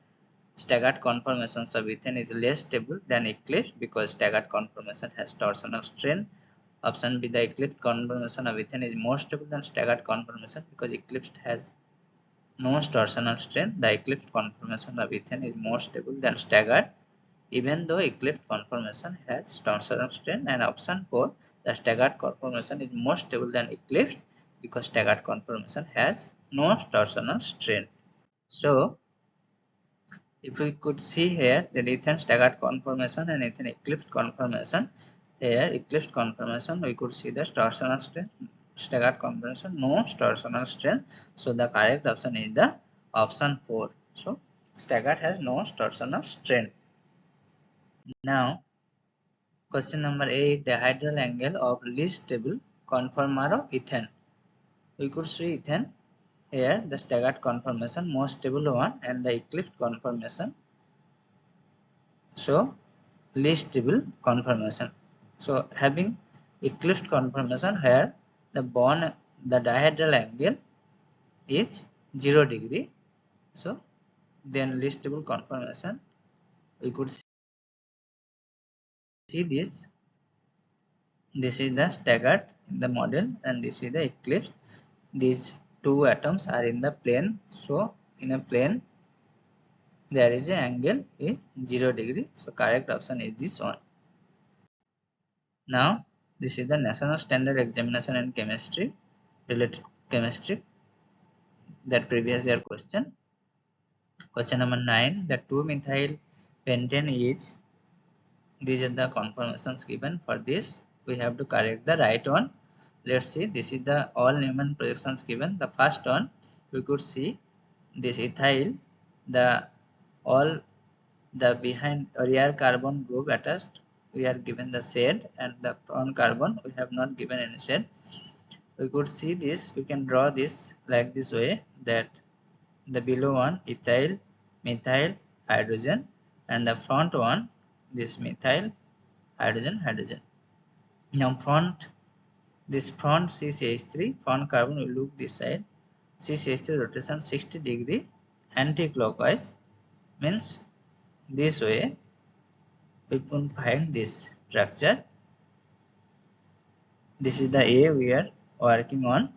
staggered conformations of ethane is less stable than eclipse because staggered conformation has torsional strain. Option B, the eclipsed conformation of ethane is more stable than staggered conformation because eclipsed has no torsional strain. The eclipsed conformation of ethane is more stable than staggered even though eclipsed conformation has torsional strain. And option 4, the staggered conformation is more stable than eclipsed because staggered conformation has no torsional strain. So if we could see here the ethane staggered conformation and ethane eclipsed conformation, here eclipsed conformation we could see the torsional strain, staggered conformation no torsional strain, so the correct option is the option 4. So staggered has no torsional strain. Now question number 8, the dihedral angle of least stable conformer of ethane. We could see ethane here the staggered conformation most stable one and the eclipsed conformation, so least stable conformation. So having eclipsed conformation here the bond, the dihedral angle is 0 degree. So then least stable conformation we could see this. This is the staggered in the model and this is the eclipsed. These two atoms are in the plane, so in a plane there is an angle is 0 degree. So correct option is this one. Now this is the national standard examination and chemistry related chemistry, that previous year question. Question number 9, the 2-methyl pentane is, these are the conformations given. For this we have to correct the right one. Let's see, this is the all Newman projections given. The first one we could see this ethyl, the all the behind rear carbon group attached we are given the shade and the on carbon we have not given any shade. We could see this, we can draw this like this way, that the below one ethyl, methyl, hydrogen, and the front one this methyl, hydrogen, hydrogen. Now front, this front CCH3 front carbon will look this side. CCH3 rotation 60 degree anti-clockwise, means this way we can find this structure. This is the A we are working on,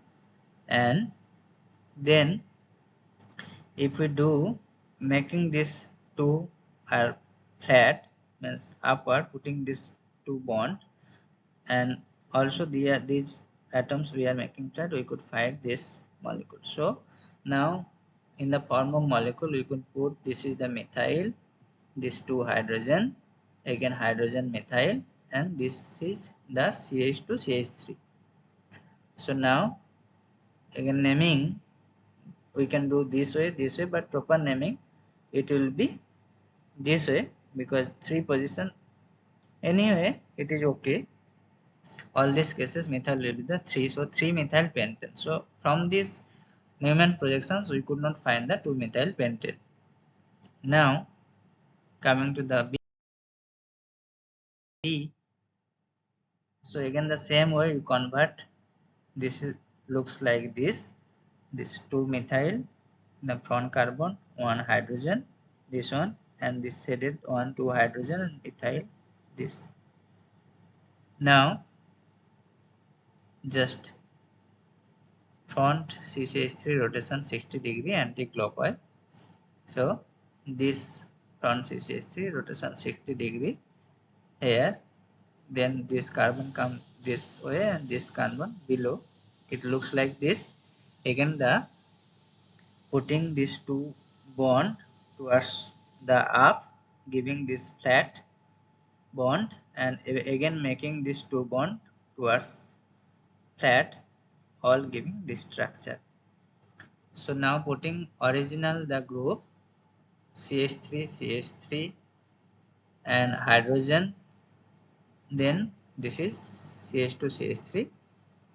and then if we do making this two are flat, means upward, putting this two bond, and also these atoms we are making flat, we could find this molecule. So now in the form of molecule we could put this is the methyl, this two hydrogen, again hydrogen methyl, and this is the CH2 CH3. So now again naming we can do this way, but proper naming it will be this way, because 3 position anyway it is okay. All these cases methyl will be the 3, so 3 methyl pentane. So from this Newman projections we could not find the 2 methyl pentane. Now coming to the B, so again the same way you convert. This is looks like this 2 methyl, the front carbon 1 hydrogen, this one, and this shaded 1 2 hydrogen and ethyl this. Now just front CCH3 rotation 60 degree anti-clockwise. So this front CCH3 rotation 60 degree here, then this carbon come this way and this carbon below. It looks like this. Again the putting these two bond towards the up, giving this flat bond, and again making these two bond towards flat, all giving this structure. So now putting original the group CH3 and hydrogen, then this is CH2 CH3.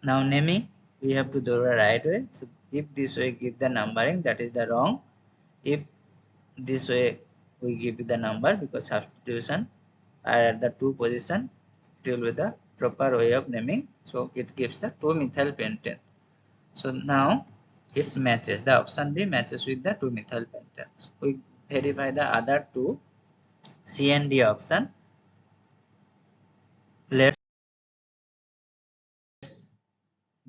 Now naming we have to do the right way. So if this way give the numbering, that is the wrong. If this way we give the number, because substitution are at the 2 position, it will be the proper way of naming. So it gives the 2 methyl pentane. So now it matches, the option B matches with the 2 methyl pentane. So we verify the other two C and D option. Let's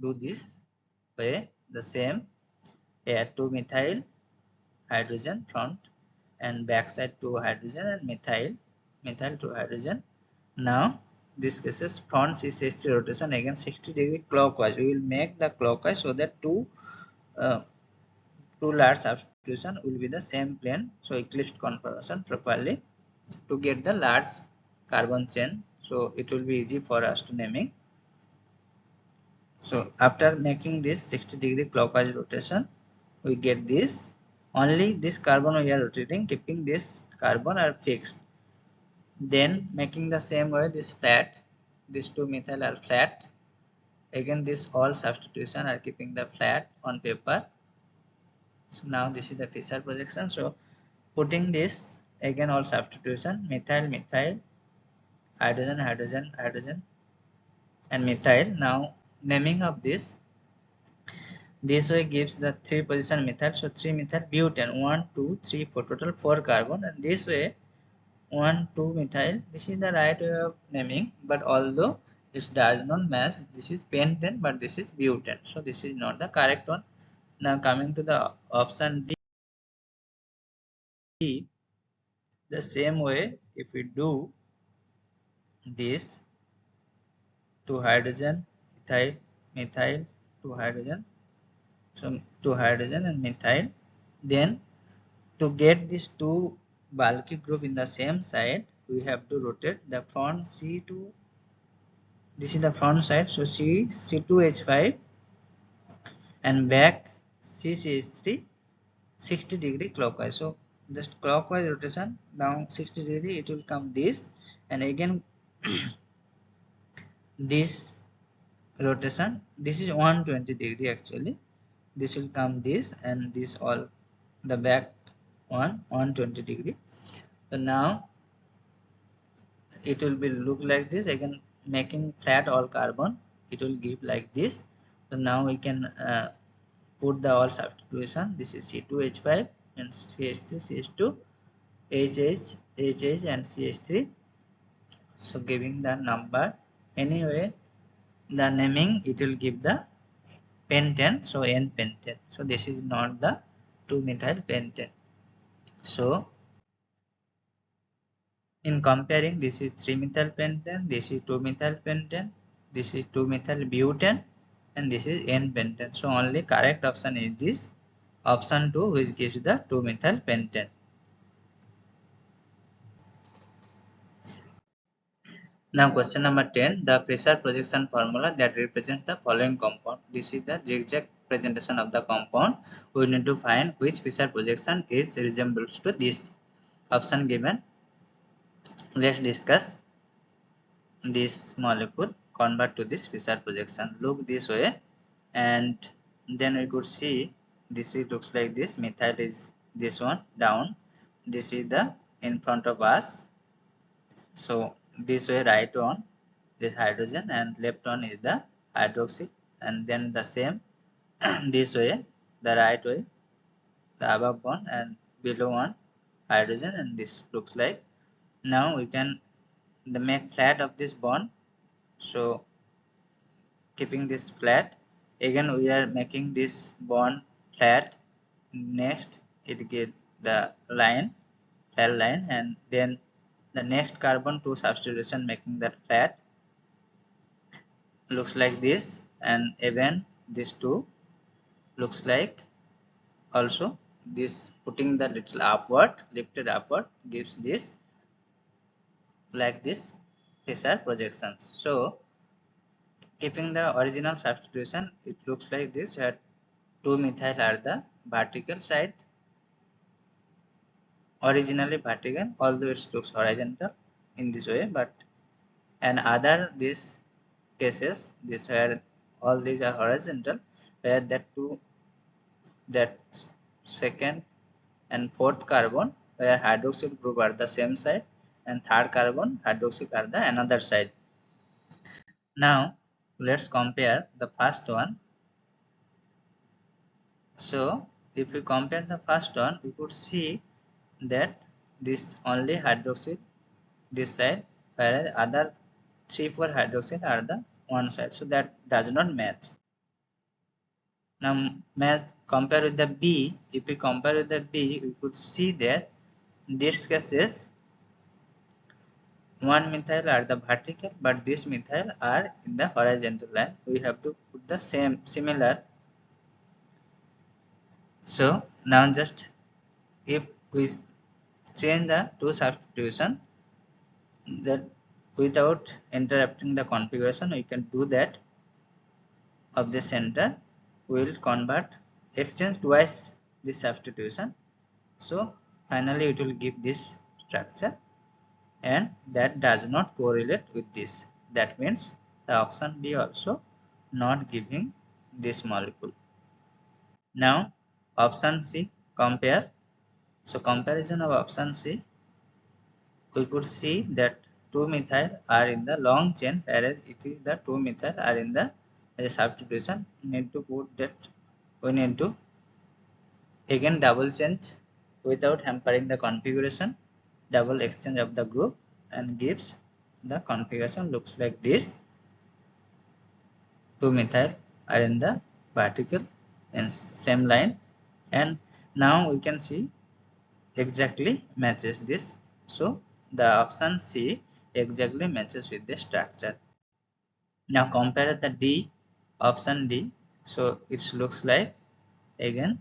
do this way the same. Here 2 methyl hydrogen front and backside 2 hydrogen and methyl 2 hydrogen. Now this cases front CCH3 rotation again 60 degree clockwise. We will make the clockwise so that two large substitution will be the same plane. So eclipsed conformation properly to get the large carbon chain. So it will be easy for us to naming. So after making this 60 degree clockwise rotation, we get this. Only this carbon we are rotating, keeping this carbon are fixed. Then making the same way this flat, these two methyl are flat. Again this all substitution are keeping the flat on paper. So now this is the Fischer projection. So putting this again all substitution, methyl hydrogen and methyl. Now naming of this way gives the 3 position methyl. So 3 methyl butane, 1 2 3 4, total 4 carbon, and this way 1 2 methyl. This is the right way of naming, but although it does not match, this is pentane but this is butane, so this is not the correct one. Now coming to the option D, the same way if we do this 2 hydrogen methyl 2 hydrogen, so 2 hydrogen and methyl, then to get these two bulky group in the same side, we have to rotate the front C2. This is the front side, so C2H5 and back CCH3 60 degree clockwise. So just clockwise rotation down 60 degree, it will come this, and again this rotation, this is 120 degree actually. This will come this and this all the back 120 degree. So now it will be look like this. Again making flat all carbon, it will give like this. So now we can put the all substitution. This is C2H5 and CH3 CH2 HH and CH3. So giving the number, anyway the naming it will give the pentane, so n-pentane. So this is not the 2 methyl pentane. So in comparing, this is 3 methyl pentane, this is 2 methyl pentane, this is 2 methyl butane, and this is n-pentane. So only correct option is this option 2, which gives the 2 methyl pentane. Now question number 10, the Fischer projection formula that represents the following compound. This is the zigzag presentation of the compound. We need to find which Fischer projection is resembles to this. Option given. Let's discuss this molecule convert to this Fischer projection. Look this way, and then we could see this is looks like this. Methyl is this one down. This is the in front of us. So this way right on this hydrogen and left one is the hydroxy, and then the same this way the right way the above one and below one hydrogen, and this looks like. Now we can make flat of this bond. So keeping this flat, again we are making this bond flat. Next it get the line flat line, and then the next carbon to substitution making that flat looks like this, and even this two looks like also this. Putting the little upward lifted upward gives this like this Fischer projections. So keeping the original substitution, it looks like this, where 2 methyl are the vertical side, originally vertical, although it looks horizontal in this way, but and other these cases, this where all these are horizontal, where that second and fourth carbon where hydroxyl group are the same side, and third carbon hydroxyl are the another side. Now let's compare the first one. So if we compare the first one, we could see that this only hydroxyl this side, whereas other 3,4 hydroxyl are the one side, so that does not match. Now compare with the B. If we compare with the B, we could see that this cases 1 methyl are the vertical, but this methyl are in the horizontal line. We have to put the same similar. So now just if we change the two substitution, that without interrupting the configuration, we can do that of the center. We will convert exchange twice this substitution. So finally it will give this structure, and that does not correlate with this. That means the option B also not giving this molecule. Now option C, compare. So comparison of option C, we could see that 2 methyl are in the long chain, whereas it is the 2 methyl are in the substitution. Need to put that, we need to again double change without hampering the configuration, double exchange of the group, and gives the configuration looks like this. 2 methyl are in the vertical and same line, and now we can see exactly matches this. So the option C exactly matches with the structure. Now compare the D, option D. So it looks like, again,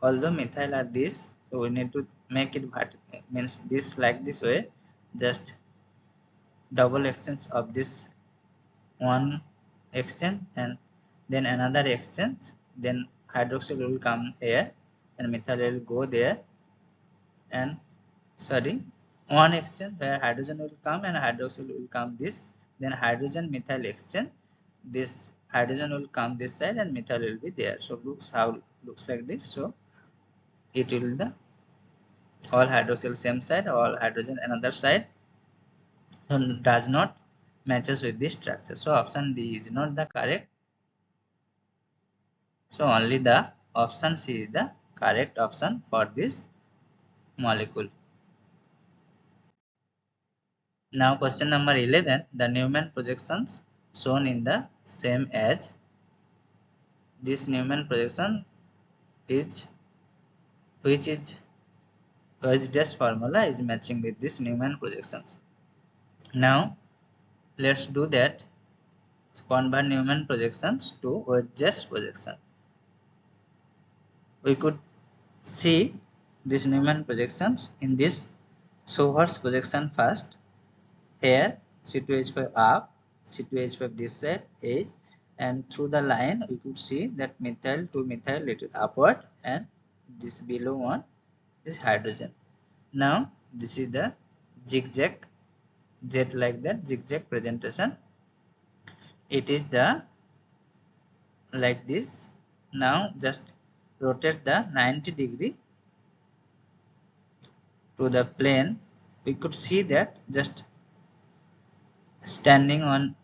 although methyl are this, so we need to make it vertical, means this like this way, just double exchange of this one exchange and then another exchange, then hydroxyl will come here and methyl will go there, and sorry, one exchange where hydrogen will come and hydroxyl will come this, then hydrogen methyl exchange, this hydrogen will come this side and methyl will be there. So looks like this. So it will the all hydroxyl same side, all hydrogen another side, and does not matches with this structure. So option D is not the correct. So only the option C is the correct option for this molecule. Now question number 11, the Newman projections shown in the same as. This Newman projection is which is Wedge-dash formula is matching with this Newman projections. Now let's do that. Convert Newman projections to Wedge-dash projection. We could see this Newman projections in this Sawhorse projection first. Here C2H5 up, C2H5 this side edge, and through the line we could see that methyl to methyl little upward, and this below one is hydrogen. Now this is the zigzag, jet like that zigzag presentation. It is the like this. Now just rotate the 90° to the plane. We could see that just standing on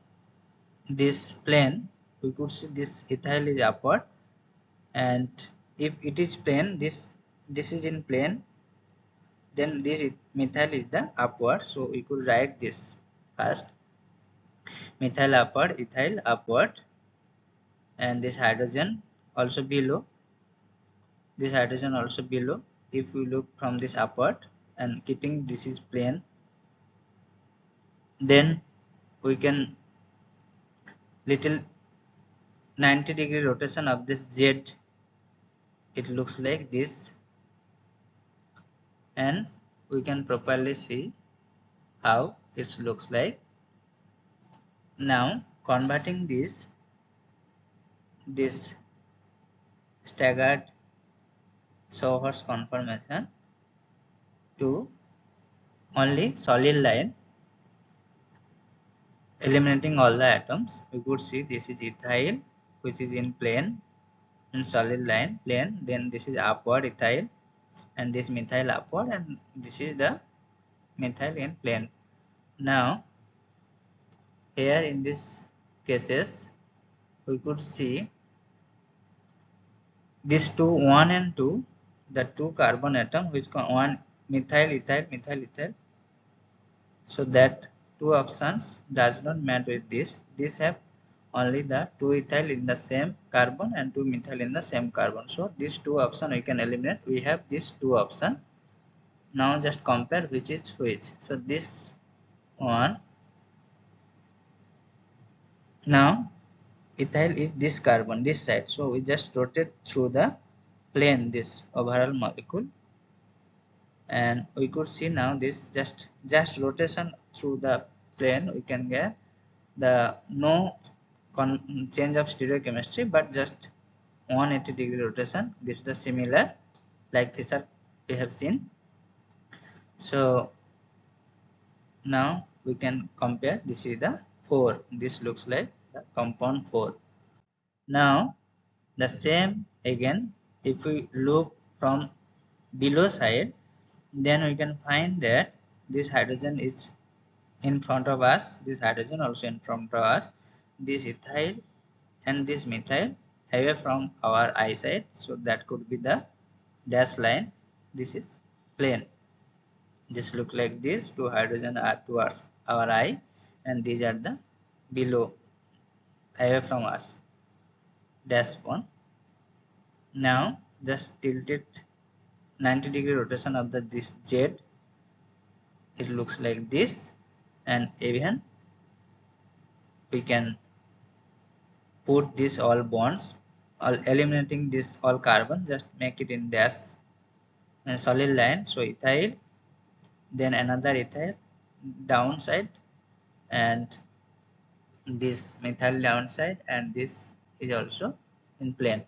this plane, we could see this ethyl is upward, and if it is plane, this is in plane, then this methyl is the upward. So we could write this first: methyl upward, ethyl upward, and this hydrogen also below. This hydrogen also below. If we look from this upward and keeping this is plane, then we can little 90° rotation of this Z. It looks like this, and we can properly see how it looks like. Now converting this staggered Sawhorse conformation to only solid line, eliminating all the atoms, we could see this is ethyl, which is in plane, in solid line plane, then this is upward ethyl, and this methyl upward, and this is the methyl in plane. Now here in this cases we could see these two 1 and 2, the two carbon atom which one methyl ethyl, so that two options does not match with this. This have only the two ethyl in the same carbon and two methyl in the same carbon, so these two options we can eliminate. We have these two options. Now just compare which is which. So this one, now ethyl is this carbon this side, so we just rotate through the plane this overall molecule, and we could see now this just rotation through the plane, we can get the no change of stereochemistry, but just 180° rotation. This is the similar like Fischer we have seen. So now we can compare. This is the 4. This looks like the compound 4. Now the same again, if we look from below side, then we can find that this hydrogen is in front of us, this hydrogen also in front of us, this ethyl and this methyl away from our eyesight, so that could be the dash line. This is plane. This look like this, two hydrogen are towards our eye, and these are the below away from us, dash one. Now just tilt it 90° rotation of this Z. It looks like this, and even we can put this all bonds, all eliminating this all carbon, just make it in dash and solid line. So ethyl, then another ethyl downside, and this methyl downside, and this is also in plane.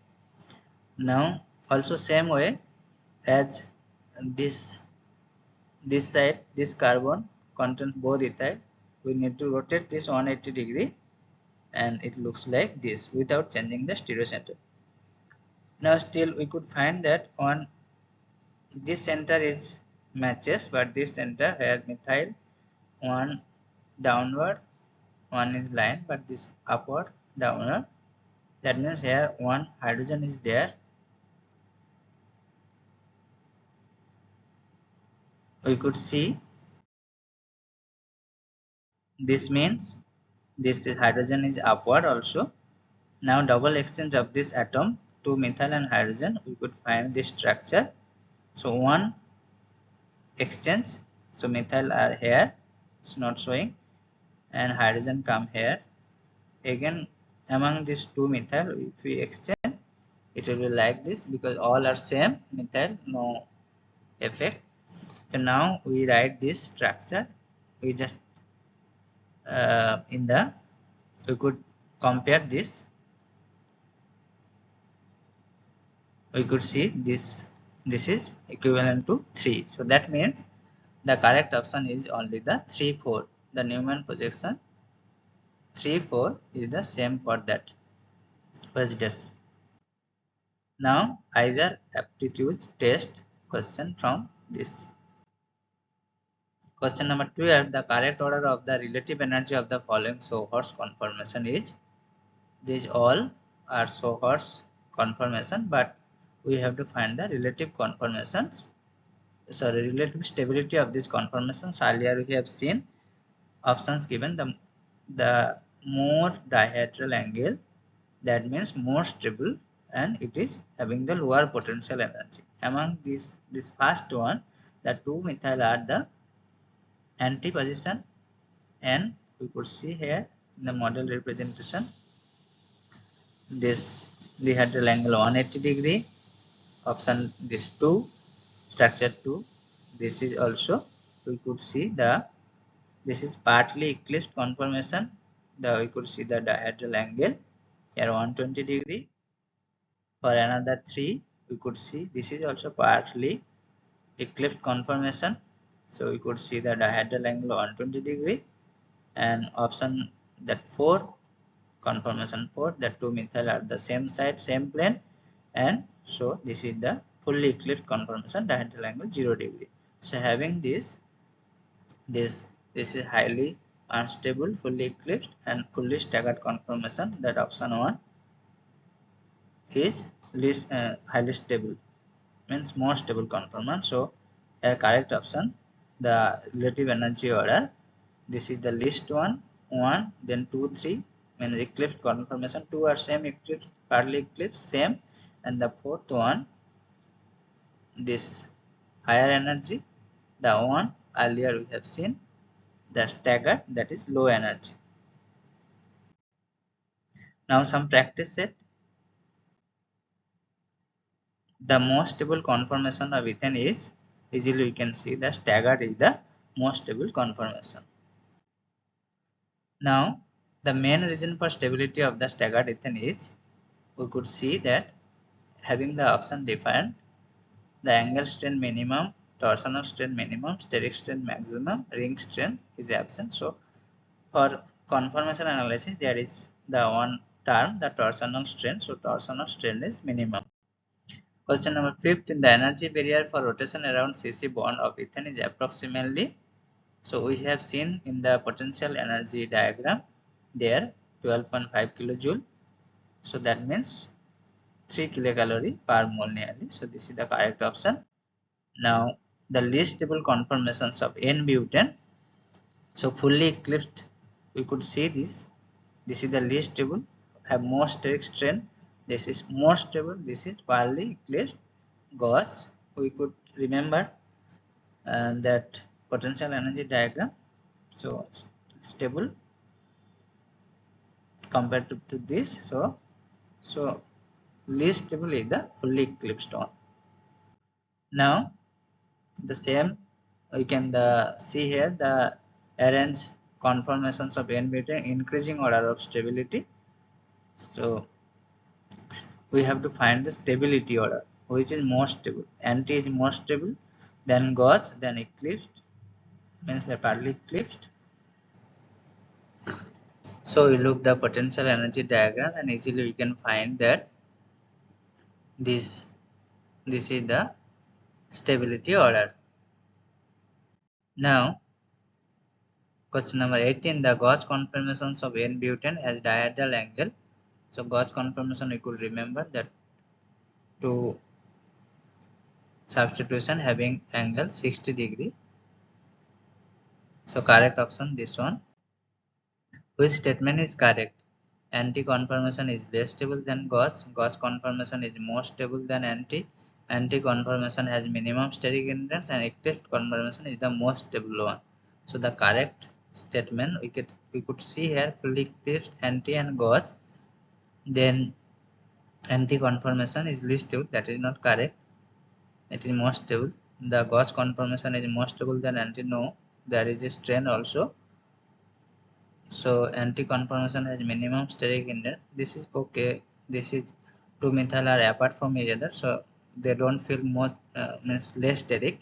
Now also same way as this side, this carbon contains both ethyl, we need to rotate this 180°, and it looks like this without changing the stereocenter. Now still we could find that on this center is matches, but this center where methyl one downward, one is line, but this upward downward, that means here one hydrogen is there. We could see this means this hydrogen is upward also. Now double exchange of this atom, two methyl and hydrogen, we could find this structure. So one exchange, so methyl are here, it's not showing, and hydrogen come here. Again among these two methyl, if we exchange, it will be like this, because all are same methyl, no effect. So now we write this structure. We just we could compare this. We could see this is equivalent to 3. So that means the correct option is only the 3, 4. The Newman projection 3, 4 is the same for that Wedge-dash. Now either aptitude test question from this. Question number 12. The correct order of the relative energy of the following Sawhorse conformation is. These all are Sawhorse conformation, but we have to find the relative conformations. Sorry, relative stability of these conformations. Earlier we have seen options given the more dihedral angle, that means more stable, and it is having the lower potential energy. Among this first one, the 2-methyl are the anti position, and we could see here in the model representation this dihedral angle 180 degree. Option this 2, structure 2. This is also we could see this is partly eclipsed conformation. We could see the dihedral angle here 120 degree. For another 3, we could see this is also partly eclipsed conformation. So we could see the dihedral angle 120 degree. And option that 4, conformation 4, the 2-methyl are the same side, same plane, and so this is the fully eclipsed conformation, dihedral angle 0 degree. So having this is highly unstable, fully eclipsed, and fully staggered conformation. That option 1 is least highly stable, means more stable conformation. So a correct option, the relative energy order, this is the least one, then 2, 3, means eclipsed conformation. 2 are same eclipsed, partly eclipsed, same, and the 4th one, this higher energy, the one earlier we have seen, the staggered, that is low energy. Now some practice set. The most stable conformation of ethane is, easily we can see the staggered is the most stable conformation. Now the main reason for stability of the staggered ethane is, we could see that having the option defined, the angle strain minimum, torsional strain minimum, steric strain maximum, ring strain is absent. So for conformation analysis, there is the one term, the torsional strain. So torsional strain is minimum. Question number 15. The energy barrier for rotation around CC bond of ethane is approximately. So we have seen in the potential energy diagram there 12.5 kilojoule. So that means 3 kilocalorie per mole nearly. So this is the correct option. Now the least stable conformations of n-butane. So fully eclipsed, we could see this. This is the least stable, have more steric strain. This is more stable. This is partly eclipsed gauge. We could remember that potential energy diagram. So stable compared to this. So least stable is the fully eclipsed one. Now the same we can see here the arrange conformations of n-butane increasing order of stability. So we have to find the stability order, which is more stable. Anti is more stable, then gauge, then eclipsed, means they're partly eclipsed. So we look the potential energy diagram, and easily we can find that this is the stability order. Now question number 18. The gauge conformations of n-butane has dihedral angle. So gauge conformation we could remember that to substitution having angle 60 degree. So correct option this one. Which statement is correct? Anti-conformation is less stable than gauge. Gauge conformation is more stable than anti. Anti-conformation has minimum steric hindrance, and eclipsed conformation is the most stable one. So the correct statement we could see here, fully eclipsed, anti and gauge. Then anti-conformation is least stable. That is not correct. It is more stable. The gauge conformation is more stable than anti. No, there is a strain also. So anti-conformation has minimum steric index. This is okay. This is two methyl are apart from each other, so they don't feel more means less steric.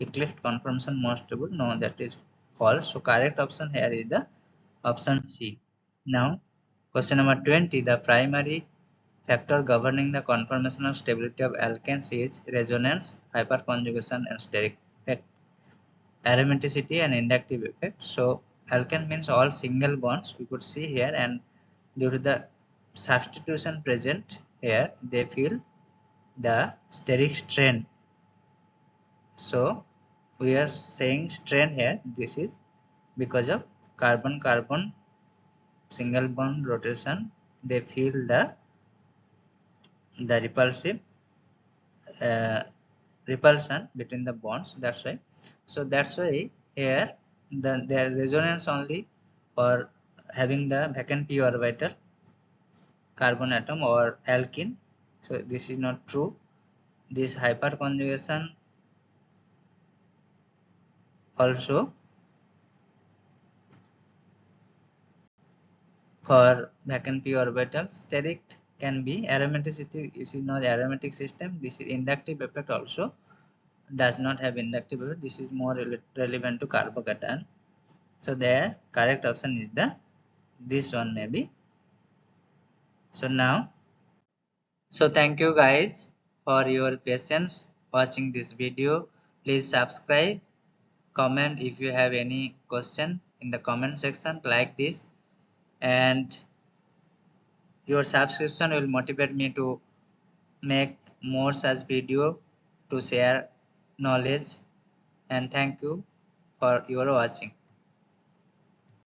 Eclipsed conformation more stable. No, that is false. So correct option here is the option C. Now question number 20. The primary factor governing the conformation of stability of alkanes is resonance, hyperconjugation, and steric effect, aromaticity, and inductive effect. So alkane means all single bonds we could see here, and due to the substitution present here, they feel the steric strain. So we are saying strain here. This is because of carbon-carbon single bond rotation. They feel the uh, repulsion between the bonds. That's why. So that's why here their resonance only for having the vacant p orbital carbon atom or alkene. So this is not true. This hyperconjugation also for vacant p orbital. Steric can be aromaticity. It is not aromatic system. This is inductive effect also does not have inductive effect. This is more relevant to carbocation. So the correct option is this one maybe. So now, so thank you guys for your patience watching this video. Please subscribe, comment if you have any question in the comment section like this, and your subscription will motivate me to make more such video to share knowledge. And thank you for your watching.